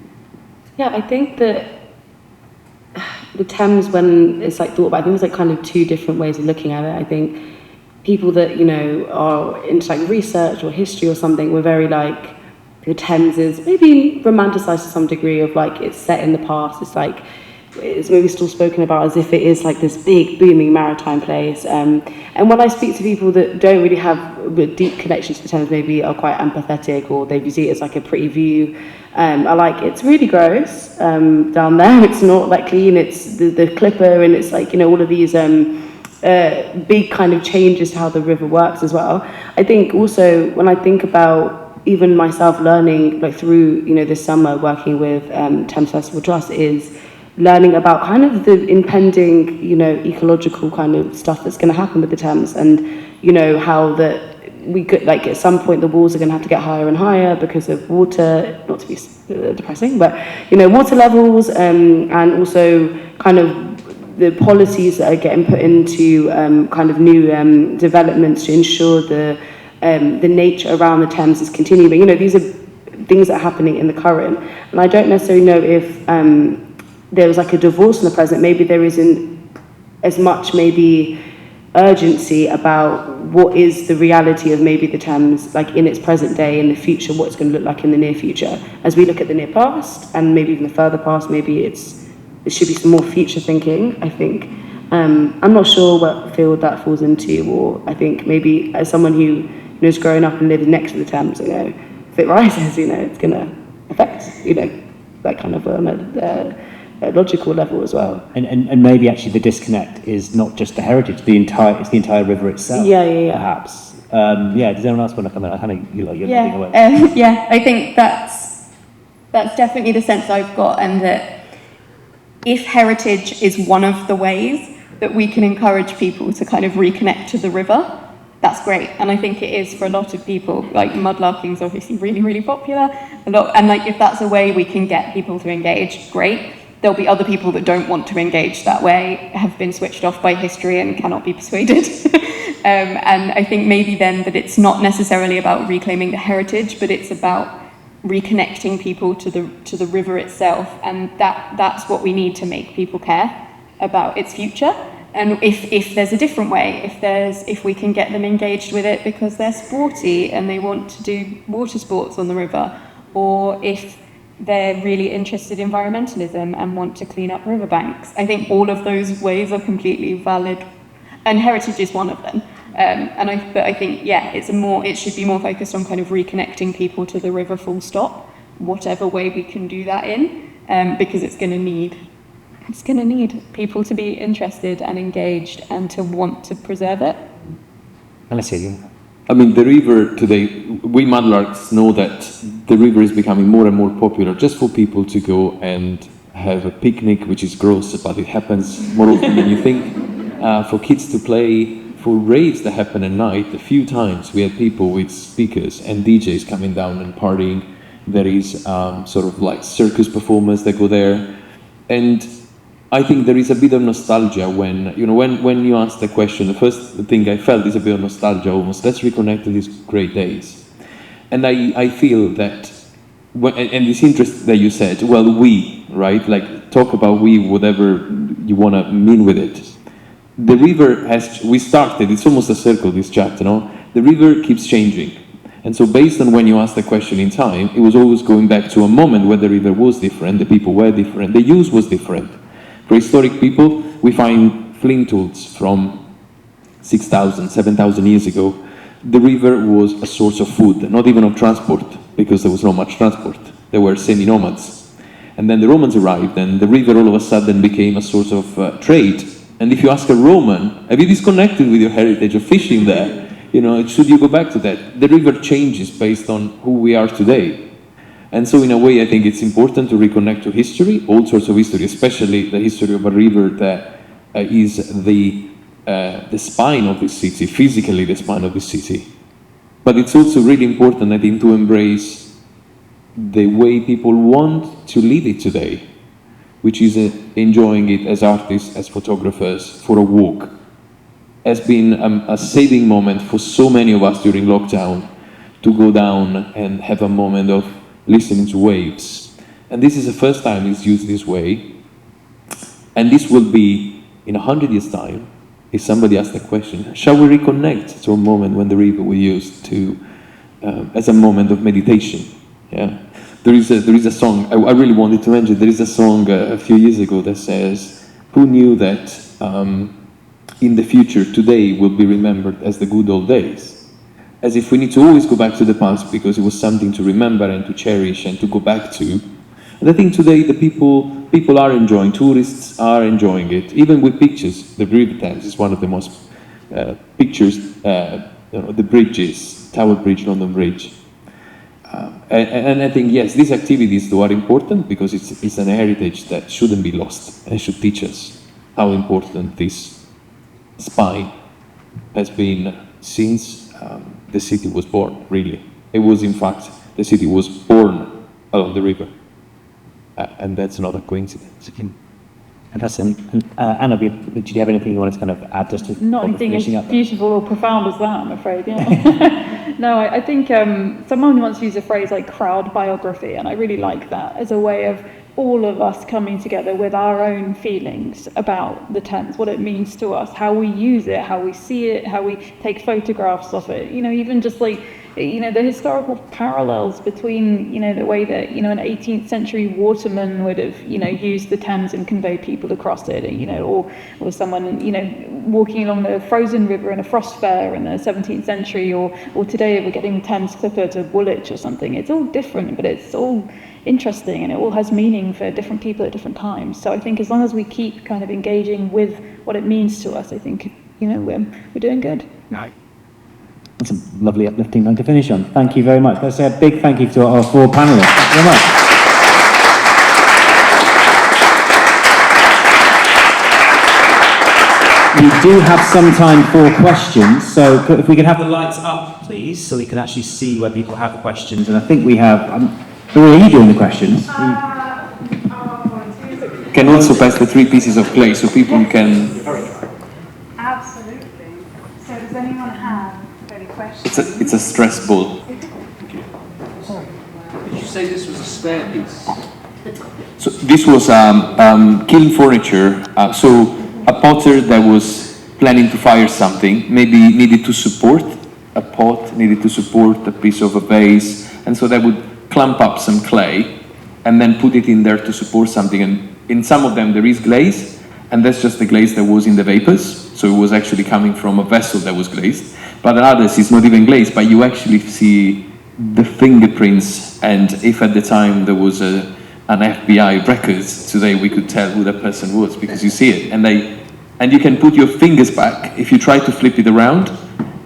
Yeah, I think that the Thames, when it's like thought about, I think there's like kind of two different ways of looking at it. I think people that, you know, are into like research or history or something, we're very like, the Thames is maybe romanticized to some degree of like, it's set in the past. It's like, it's maybe still spoken about as if it is like this big booming maritime place. And when I speak to people that don't really have deep connections to the Thames, maybe are quite empathetic, or they see it as like a pretty view, I like, it's really gross down there. It's not that clean. It's the clipper, and it's like, you know, all of these big kind of changes to how the river works as well. I think also when I think about even myself learning like through, you know, this summer working with Thames Festival Trust, is learning about kind of the impending, you know, ecological kind of stuff that's going to happen with the Thames, and, you know, how that we could, like, at some point the walls are going to have to get higher and higher because of water, not to be depressing, but, you know, water levels, and also kind of the policies that are getting put into kind of new developments to ensure the nature around the Thames is continuing. You know, these are things that are happening in the current, and I don't necessarily know if there was like a divorce in the present. Maybe there isn't as much maybe urgency about what is the reality of maybe the Thames, like in its present day, in the future, what it's going to look like in the near future. As we look at the near past and maybe even the further past, maybe it should be some more future thinking, I think. I'm not sure what field that falls into, or I think maybe as someone who, you know, is growing up and lives next to the Thames, you know, if it rises, you know, it's going to affect, you know, that kind of a logical level as well. And maybe actually the disconnect is not just the heritage, it's the entire river itself. Yeah. Perhaps. Does anyone else want to come in? I kind of, you're nodding away. I think that's definitely the sense I've got, and that if heritage is one of the ways that we can encourage people to kind of reconnect to the river, that's great. And I think it is for a lot of people. Like, mudlarking is obviously really, really popular. And like, if that's a way we can get people to engage, great. There'll be other people that don't want to engage that way, have been switched off by history and cannot be persuaded. And I think maybe then that it's not necessarily about reclaiming the heritage, but it's about reconnecting people to the river itself, and that's what we need to make people care about its future. And if there's a different way, if we can get them engaged with it because they're sporty and they want to do water sports on the river, or if they're really interested in environmentalism and want to clean up riverbanks, I think all of those ways are completely valid, and heritage is one of them. But I think, it should be more focused on kind of reconnecting people to the river, full stop, whatever way we can do that in, because it's going to need people to be interested and engaged and to want to preserve it. Alessio. I mean, the river today, we mudlarks know that the river is becoming more and more popular just for people to go and have a picnic, which is gross, but it happens more often than you think. For kids to play, for raves that happen at night. A few times we had people with speakers and DJs coming down and partying. There is sort of like circus performers that go there. And I think there is a bit of nostalgia when you ask the question, the first thing I felt is a bit of nostalgia almost. Let's reconnect to these great days. And I feel that, and this interest that you said, well, we, right? Like, talk about we, whatever you want to mean with it. The river it's almost a circle, this chat, you know? The river keeps changing. And so based on when you ask the question in time, it was always going back to a moment where the river was different, the people were different, the use was different. Prehistoric people, we find flint tools from 6,000, 7,000 years ago. The river was a source of food, not even of transport, because there was not much transport. They were semi-nomads. And then the Romans arrived, and the river all of a sudden became a source of trade. And if you ask a Roman, have you disconnected with your heritage of fishing there? You know, should you go back to that? The river changes based on who we are today. And so in a way, I think it's important to reconnect to history, all sorts of history, especially the history of a river that is the spine of this city, physically the spine of this city. But it's also really important, I think, to embrace the way people want to live it today, which is enjoying it as artists, as photographers, for a walk. Has been a saving moment for so many of us during lockdown to go down and have a moment of listening to waves. And this is the first time it's used this way. And this will be, in 100 years' time, if somebody asks the question, shall we reconnect to a moment when the river we used to, as a moment of meditation? Yeah. There is a song, I really wanted to mention, there is a song a few years ago that says, who knew that in the future, today will be remembered as the good old days? As if we need to always go back to the past because it was something to remember and to cherish and to go back to. And I think today the people are enjoying, tourists are enjoying it, even with pictures. The River Thames is one of the most pictures, the bridges, Tower Bridge, London Bridge. And I think, yes, these activities though are important because it's an heritage that shouldn't be lost and should teach us how important this spine has been since the city was born, really. It was, in fact, the city was born along the river. And that's not a coincidence. Fantastic. Anna, did you have anything you wanted to kind of add just to Not anything as finishing up? beautiful or profound as that, I'm afraid, yeah. No, I think someone once used a phrase like crowd biography, and I really like that as a way of all of us coming together with our own feelings about the Thames, what it means to us, how we use it, how we see it, how we take photographs of it, even just like, the historical parallels between, the way that, an 18th century waterman would have, used the Thames and conveyed people across it, or someone, walking along the frozen river in a frost fair in the 17th century, or today we're getting Thames Clipper to Woolwich or something. It's all different, but it's all interesting and it all has meaning for different people at different times. So I think as long as we keep kind of engaging with what it means to us, I think, we're doing good. No. That's a lovely uplifting note to finish on. Thank you very much. Let's say a big thank you to our 4 panellists. Thank you very much. We do have some time for questions, so if we could have the lights up, please, so we can actually see where people have questions. And I think we have... who are you doing the questions? Can also pass the 3 pieces of clay so people can... Absolutely. So does anyone have any questions? It's a stress ball. Sorry. Did you say this was a spare piece? So this was kiln furniture. So a potter that was planning to fire something maybe needed to support a pot, needed to support a piece of a vase, and so they would clump up some clay and then put it in there to support something. And in some of them there is glaze, and that's just the glaze that was in the vapors. So it was actually coming from a vessel that was glazed. But in others it's not even glazed, but you actually see the fingerprints, and if at the time there was an FBI records, today we could tell who that person was because you see it. And you can put your fingers back. If you try to flip it around,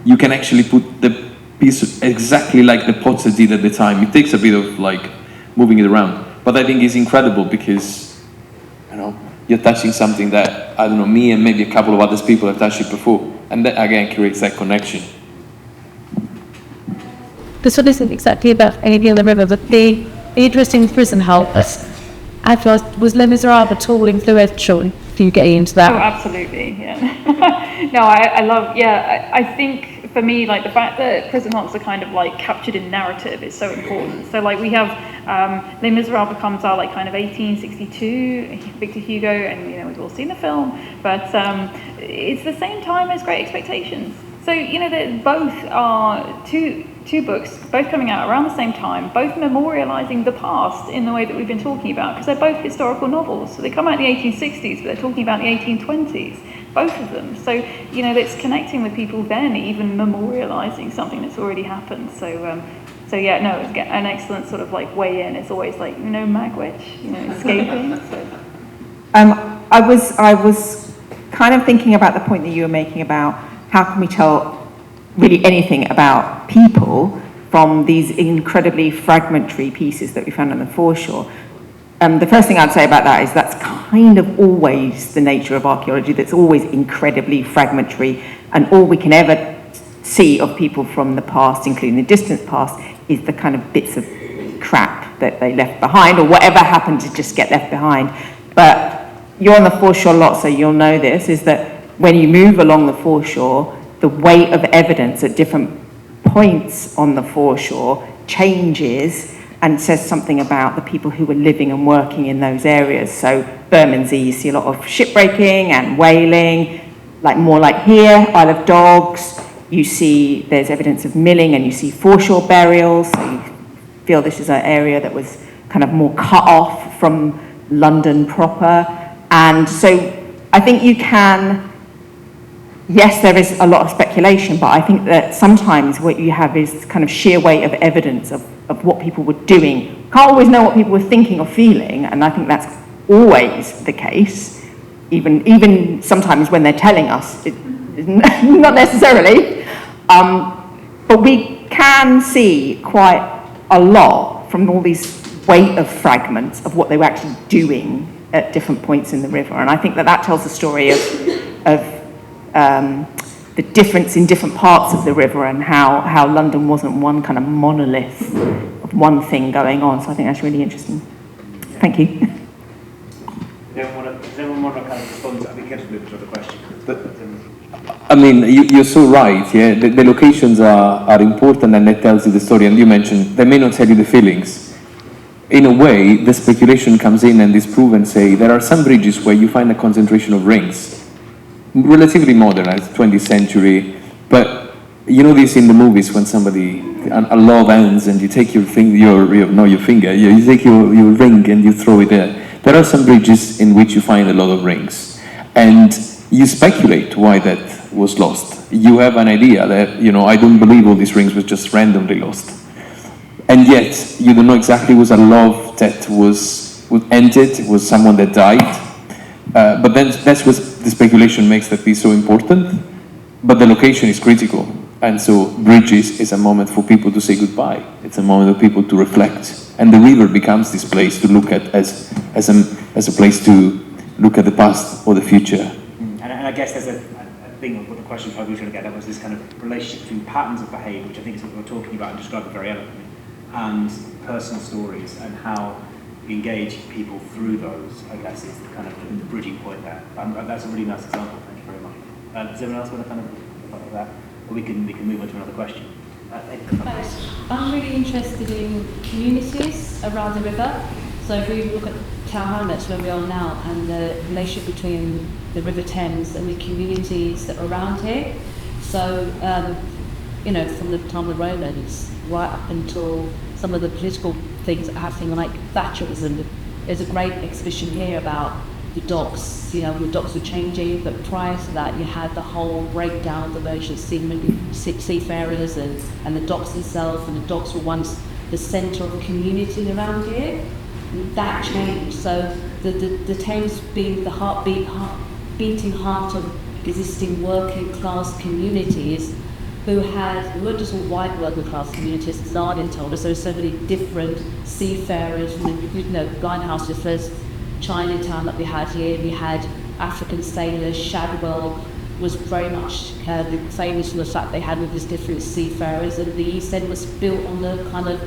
you can actually put the piece exactly like the potter did at the time. It takes a bit of like moving it around. But I think it's incredible because, you're touching something that, I don't know, me and maybe a couple of other people have touched it before. And that again creates that connection. This one isn't exactly about anything on the river, but the interesting prison helpers. I thought, was Les Miserables at all influential for you getting into that? Oh, absolutely, yeah. No, I love, I think for me, like the fact that prison helps are kind of like captured in narrative is so important. So like we have Les Miserables comes out like kind of 1862, Victor Hugo, and we've all seen the film, but it's the same time as Great Expectations. So that both are two books, both coming out around the same time, both memorializing the past in the way that we've been talking about, because they're both historical novels. So they come out in the 1860s, but they're talking about the 1820s, both of them. So, it's connecting with people then, even memorializing something that's already happened. So it's an excellent sort of like way in. It's always like, Magwitch, escaping. So. I was kind of thinking about the point that you were making about how can we tell really anything about people from these incredibly fragmentary pieces that we found on the foreshore. The first thing I'd say about that is that's kind of always the nature of archaeology, that's always incredibly fragmentary, and all we can ever see of people from the past, including the distant past, is the kind of bits of crap that they left behind, or whatever happened to just get left behind. But you're on the foreshore a lot, so you'll know this, is that when you move along the foreshore, the weight of evidence at different points on the foreshore changes and says something about the people who were living and working in those areas. So Bermondsey, you see a lot of shipbreaking and whaling, more like here, Isle of Dogs. You see there's evidence of milling, and you see foreshore burials. So you feel this is an area that was kind of more cut off from London proper. And so I think you can, yes, there is a lot of speculation, but I think that sometimes what you have is kind of sheer weight of evidence of what people were doing. Can't always know what people were thinking or feeling, and I think that's always the case, even sometimes when they're telling us, not necessarily. But we can see quite a lot from all these weight of fragments of what they were actually doing at different points in the river, and I think that tells the story of the difference in different parts of the river, and how London wasn't one kind of monolith of one thing going on. So I think that's really interesting. Thank you. Does everyone want to kind of respond to, I think Kev's moved to the question. I mean, you're so right, yeah? The locations are important, and that tells you the story. And you mentioned, they may not tell you the feelings. In a way, the speculation comes in and disprove and say, there are some bridges where you find a concentration of rings. Relatively modern, 20th century, but you know this in the movies when a love ends and you take your finger, you take your ring and you throw it there. There are some bridges in which you find a lot of rings, and you speculate why that was lost. You have an idea that, I don't believe all these rings were just randomly lost. And yet, you don't know exactly it was a love that was ended, it was someone that died. But then that's what the speculation makes that be so important. But the location is critical. And so bridges is a moment for people to say goodbye. It's a moment for people to reflect. And the river becomes this place to look at as a place to look at the past or the future. And I guess there's a thing of what the question probably was going to get at was this kind of relationship between patterns of behaviour, which I think is what we're talking about and describing very eloquently, and personal stories, and how we engage people through those, I guess, is the kind of the bridging point there. That's a really nice example, thank you very much. Does anyone else want to kind of follow that? Or we can move on to another question. I'm really interested in communities around the river. So if we look at Tower Hamlets where we are now, and the relationship between the River Thames and the communities that are around here. So, from the time of the Romans right up until some of the political things that are happening, like Thatcherism. There's a great exhibition here about the docks. The docks were changing, but prior to that, you had the whole breakdown of the merchant seafarers and the docks themselves, and the docks were once the centre of community around here. That changed. So the Thames being the beating heart of existing working class communities who weren't just all white working class communities, as Nadia told us. There were so many different seafarers, Limehouse, the first Chinatown that we had here. We had African sailors. Shadwell was very much famous for the fact they had all these different seafarers, and the East End was built on the kind of,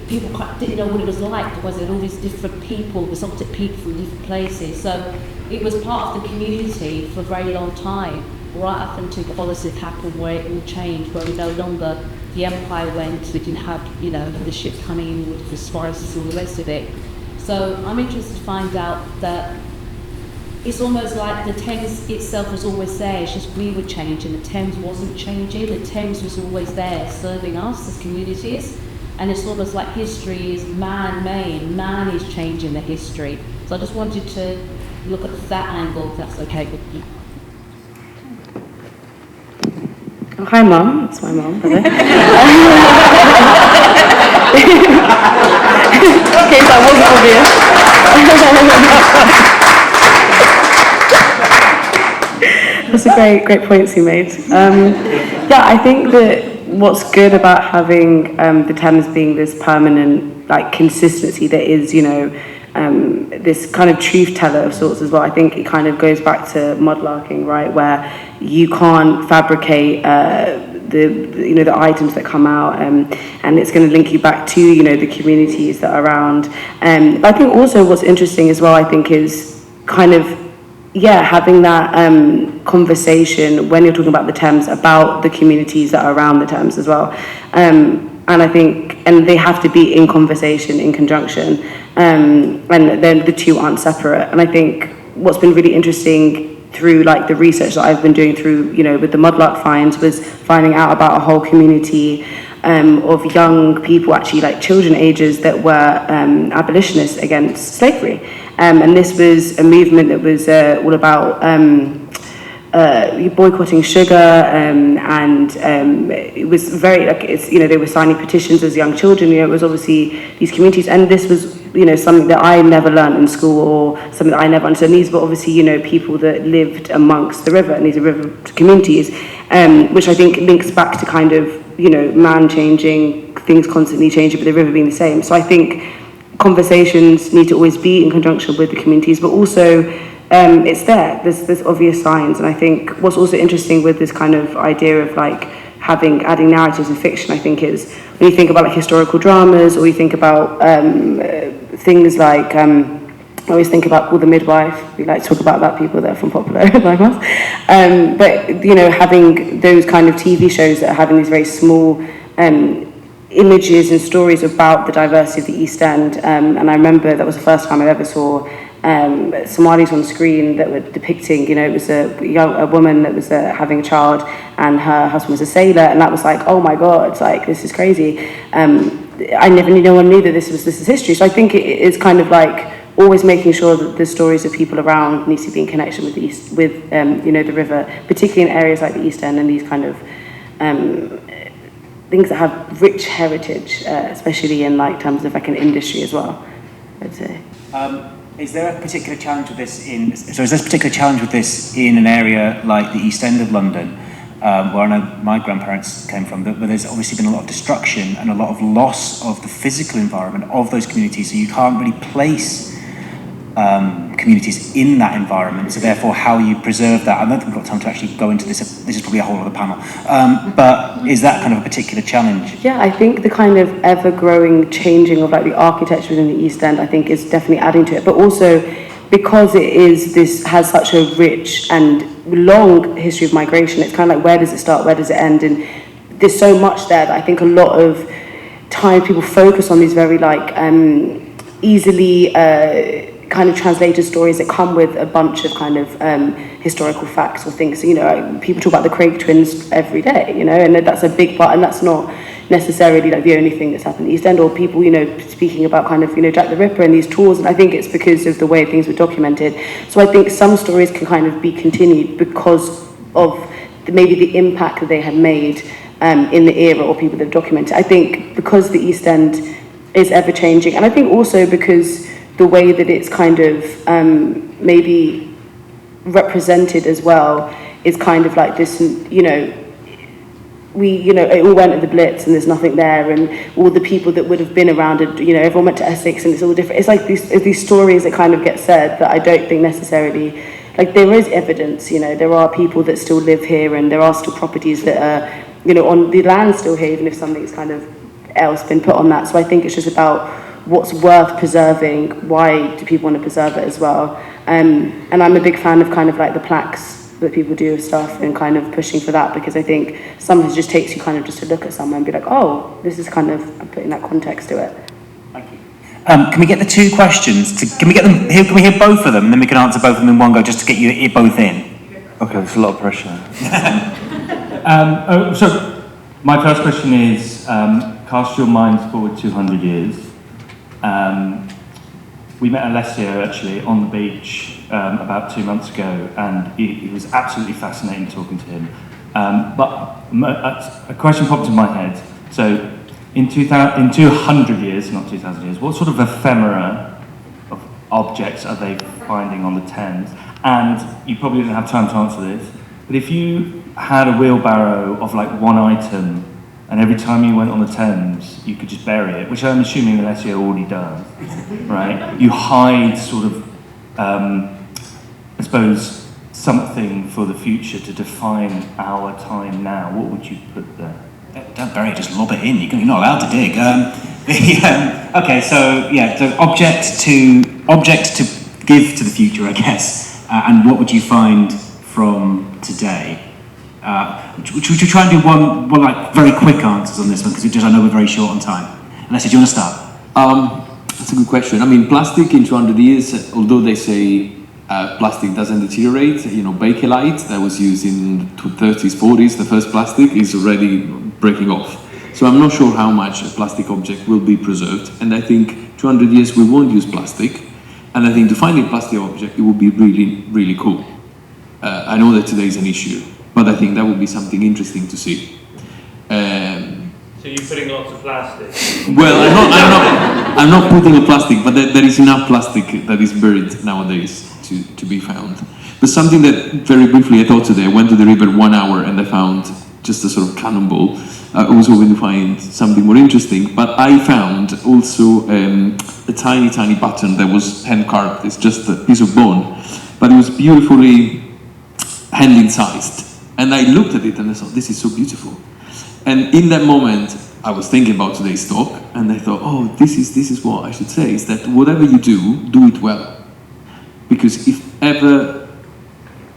people quite didn't know what it was like, because there were all these different people, exotic people from different places. So it was part of the community for a very long time, right up until the policies happened where it all changed, where we no longer, the empire went, we didn't have, the ship coming in with the spices and all the rest of it. So I'm interested to find out that it's almost like the Thames itself was always there, it's just we were changing, the Thames wasn't changing, the Thames was always there serving us as communities, and it's almost like history is man-made, man is changing the history. So I just wanted to look at that angle, if that's okay with you. Oh, hi Mum, that's my mum. In case that wasn't obvious. That's a great points you made. I think that what's good about having the Thames being this permanent consistency that is, this kind of truth teller of sorts as well. I think it kind of goes back to mudlarking, right, where you can't fabricate the items that come out, and it's going to link you back to the communities that are around. But I think also what's interesting as well, I think, is kind of yeah, having that conversation when you're talking about the Thames, about the communities that are around the Thames as well. And I think, and they have to be in conversation, in conjunction, and then the two aren't separate. And I think what's been really interesting through like the research that I've been doing through, you know, with the mudlark finds, was finding out about a whole community of young people, actually like children ages, that were abolitionists against slavery. And this was a movement that was all about boycotting sugar, and it was very, like, it's, you know, they were signing petitions as young children. You know, it was obviously these communities, and this was, you know, something that I never learned in school, or something that I never understood. And these were obviously, you know, people that lived amongst the river, and these are river communities, which I think links back to kind of, you know, man changing, things constantly changing, but the river being the same. So I think conversations need to always be in conjunction with the communities, but also it's there's obvious signs. And I think what's also interesting with this kind of idea of like adding narratives in fiction, I think, is when you think about like historical dramas, or you think about things like I always think about All the Midwife. We like to talk about that, people that are from Popular like us. But you know, having those kind of TV shows that are having these very small images and stories about the diversity of the East End, and I remember that was the first time I ever saw Somalis on screen that were depicting, you know, it was a woman that was having a child, and her husband was a sailor, and that was like, oh my God, it's like, this is crazy. I never knew, no one knew that this is history. So I think it is kind of like always making sure that the stories of people around need to be in connection with the East, with you know, the river, particularly in areas like the East End and these kind of things that have rich heritage, especially in like terms of like an industry as well, I'd say. Is there a particular challenge with this in an area like the East End of London, where I know my grandparents came from, but there's obviously been a lot of destruction and a lot of loss of the physical environment of those communities, so you can't really place communities in that environment, so therefore how you preserve that. I don't think we've got time to actually go into this is probably a whole other panel, but is that kind of a particular challenge? Yeah, I think the kind of ever-growing changing of like the architecture within the East End, I think, is definitely adding to it, but also because has such a rich and long history of migration, it's kind of like, where does it start, where does it end? And there's so much there that I think a lot of time people focus on these very like easily kind of translated stories that come with a bunch of kind of historical facts or things. So, you know, people talk about the Craig twins every day, you know, and that's a big part, and that's not necessarily like the only thing that's happened in the East End, or people, you know, speaking about kind of, you know, Jack the Ripper and these tours, and I think it's because of the way things were documented. So I think some stories can kind of be continued because of maybe the impact that they had made in the era, or people that have documented. I think because the East End is ever changing, and I think also because the way that it's kind of maybe represented as well is kind of like this, you know, it all went at the Blitz and there's nothing there, and all the people that would have been around it, you know, everyone went to Essex and it's all different. It's like these stories that kind of get said that I don't think necessarily, like, there is evidence, you know, there are people that still live here, and there are still properties that are, you know, on the land still here, even if something's kind of else been put on that. So I think it's just about what's worth preserving, why do people want to preserve it as well. And I'm a big fan of kind of like the plaques that people do of stuff and kind of pushing for that, because I think sometimes it just takes you kind of just to look at someone and be like, oh, this is kind of, I'm putting that context to it. Thank you. Can we get the two questions? Can we get them here? Can we hear both of them? And then we can answer both of them in one go, just to get you both in. Okay, there's a lot of pressure. So my first question is, cast your minds forward 200 years. We met Alessio actually on the beach about 2 months ago, and it was absolutely fascinating talking to him. But a question popped in my head. So in 200 years, not 2,000 years, what sort of ephemera of objects are they finding on the Thames? And you probably didn't have time to answer this, but if you had a wheelbarrow of like one item, and every time you went on the Thames, you could just bury it, which I'm assuming Alessio already does, right? You hide sort of, I suppose, something for the future to define our time now. What would you put there? Don't bury it, just lob it in. You're not allowed to dig. Okay, so yeah, so object to give to the future, I guess. and what would you find from today? Would you try and do one like very quick answers on this one, because I know we're very short on time. Alessio, do you want to start? That's a good question. I mean, plastic in 200 years, although they say plastic doesn't deteriorate, you know, bakelite that was used in the 30s, 40s, the first plastic is already breaking off. So I'm not sure how much a plastic object will be preserved, and I think 200 years we won't use plastic, and I think to find a plastic object, it would be really, really cool. I know that today is an issue, but I think that would be something interesting to see. So you're putting lots of plastic? Well, I'm not putting a plastic, but there is enough plastic that is buried nowadays to be found. But something that very briefly I thought today, I went to the river 1 hour and I found just a sort of cannonball. I was hoping to find something more interesting, but I found also a tiny, tiny button that was hand carved. It's just a piece of bone, but it was beautifully hand incised. And I looked at it and I thought, this is so beautiful. And in that moment, I was thinking about today's talk, and I thought, oh, this is what I should say, is that whatever you do it well. Because if ever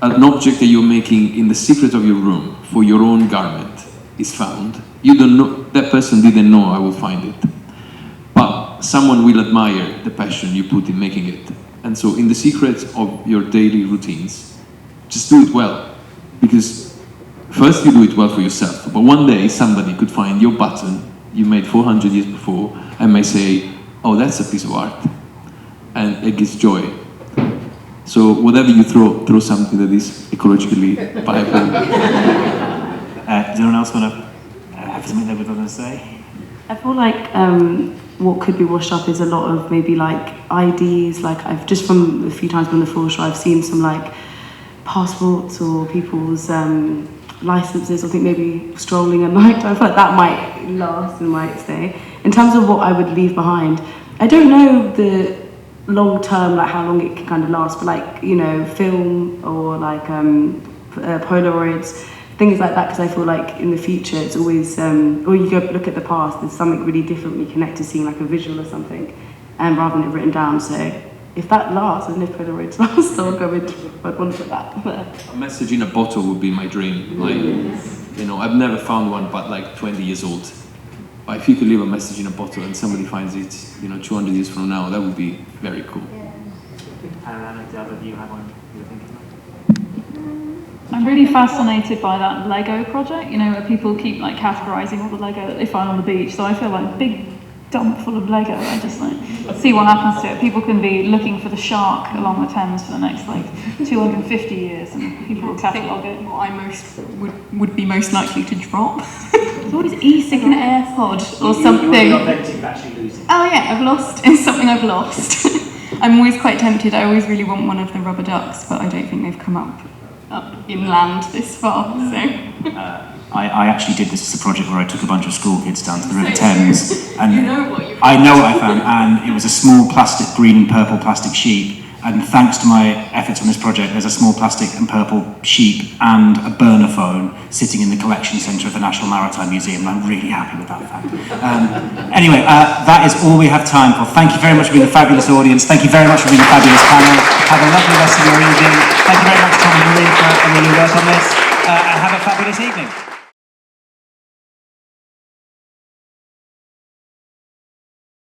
an object that you're making in the secret of your room for your own garment is found, you don't know, that person didn't know I will find it. But someone will admire the passion you put in making it. And so in the secret of your daily routines, just do it well. Because first you do it well for yourself, but one day somebody could find your button you made 400 years before and may say, oh, that's a piece of art. And it gives joy. So whatever you throw something that is ecologically viable. Does anyone else want to have something they would want to say? I feel like what could be washed up is a lot of maybe like IDs, like I've just from a few times on the foreshore, I've seen some like passports or people's licenses, I think maybe strolling at night. I feel like that might last and might stay. In terms of what I would leave behind, I don't know the long term, like how long it can kind of last, but like, you know, film or like Polaroids, things like that, because I feel like in the future it's always, or you go look at the past, there's something really different we connect to seeing like a visual or something, rather than it written down. So if that lasts, and if Polaroids last, I'd want to put that there. A message in a bottle would be my dream. Like, you know, I've never found one but like 20 years old. But if you could leave a message in a bottle and somebody finds it, you know, 200 years from now, that would be very cool. And the other of you have one you were thinking of? I'm really fascinated by that Lego project, you know, where people keep like categorizing all the Lego that they find on the beach. So I feel like a big dump full of Lego. I just like see what happens to it. People can be looking for the shark along the Thames for the next like 250 years, and people will catalogue it. What I would be most likely to drop. So what is e-cigarette? An AirPod or something. You're not meant to actually lose it. Oh yeah, I've lost. It's something I've lost. I'm always quite tempted. I always really want one of the rubber ducks, but I don't think they've come up inland this far. So. I actually did this as a project where I took a bunch of school kids down to the River Thames, and You know what you I know what I found, and it was a small plastic, green and purple plastic sheep. And thanks to my efforts on this project, there's a small plastic and purple sheep and a burner phone sitting in the collection centre of the National Maritime Museum, and I'm really happy with that fact. Anyway, that is all we have time for. Thank you very much for being a fabulous audience. Thank you very much for being a fabulous panel. Have a lovely rest of your evening. Thank you very much, Tom and Marie, for all your work on this. And have a fabulous evening.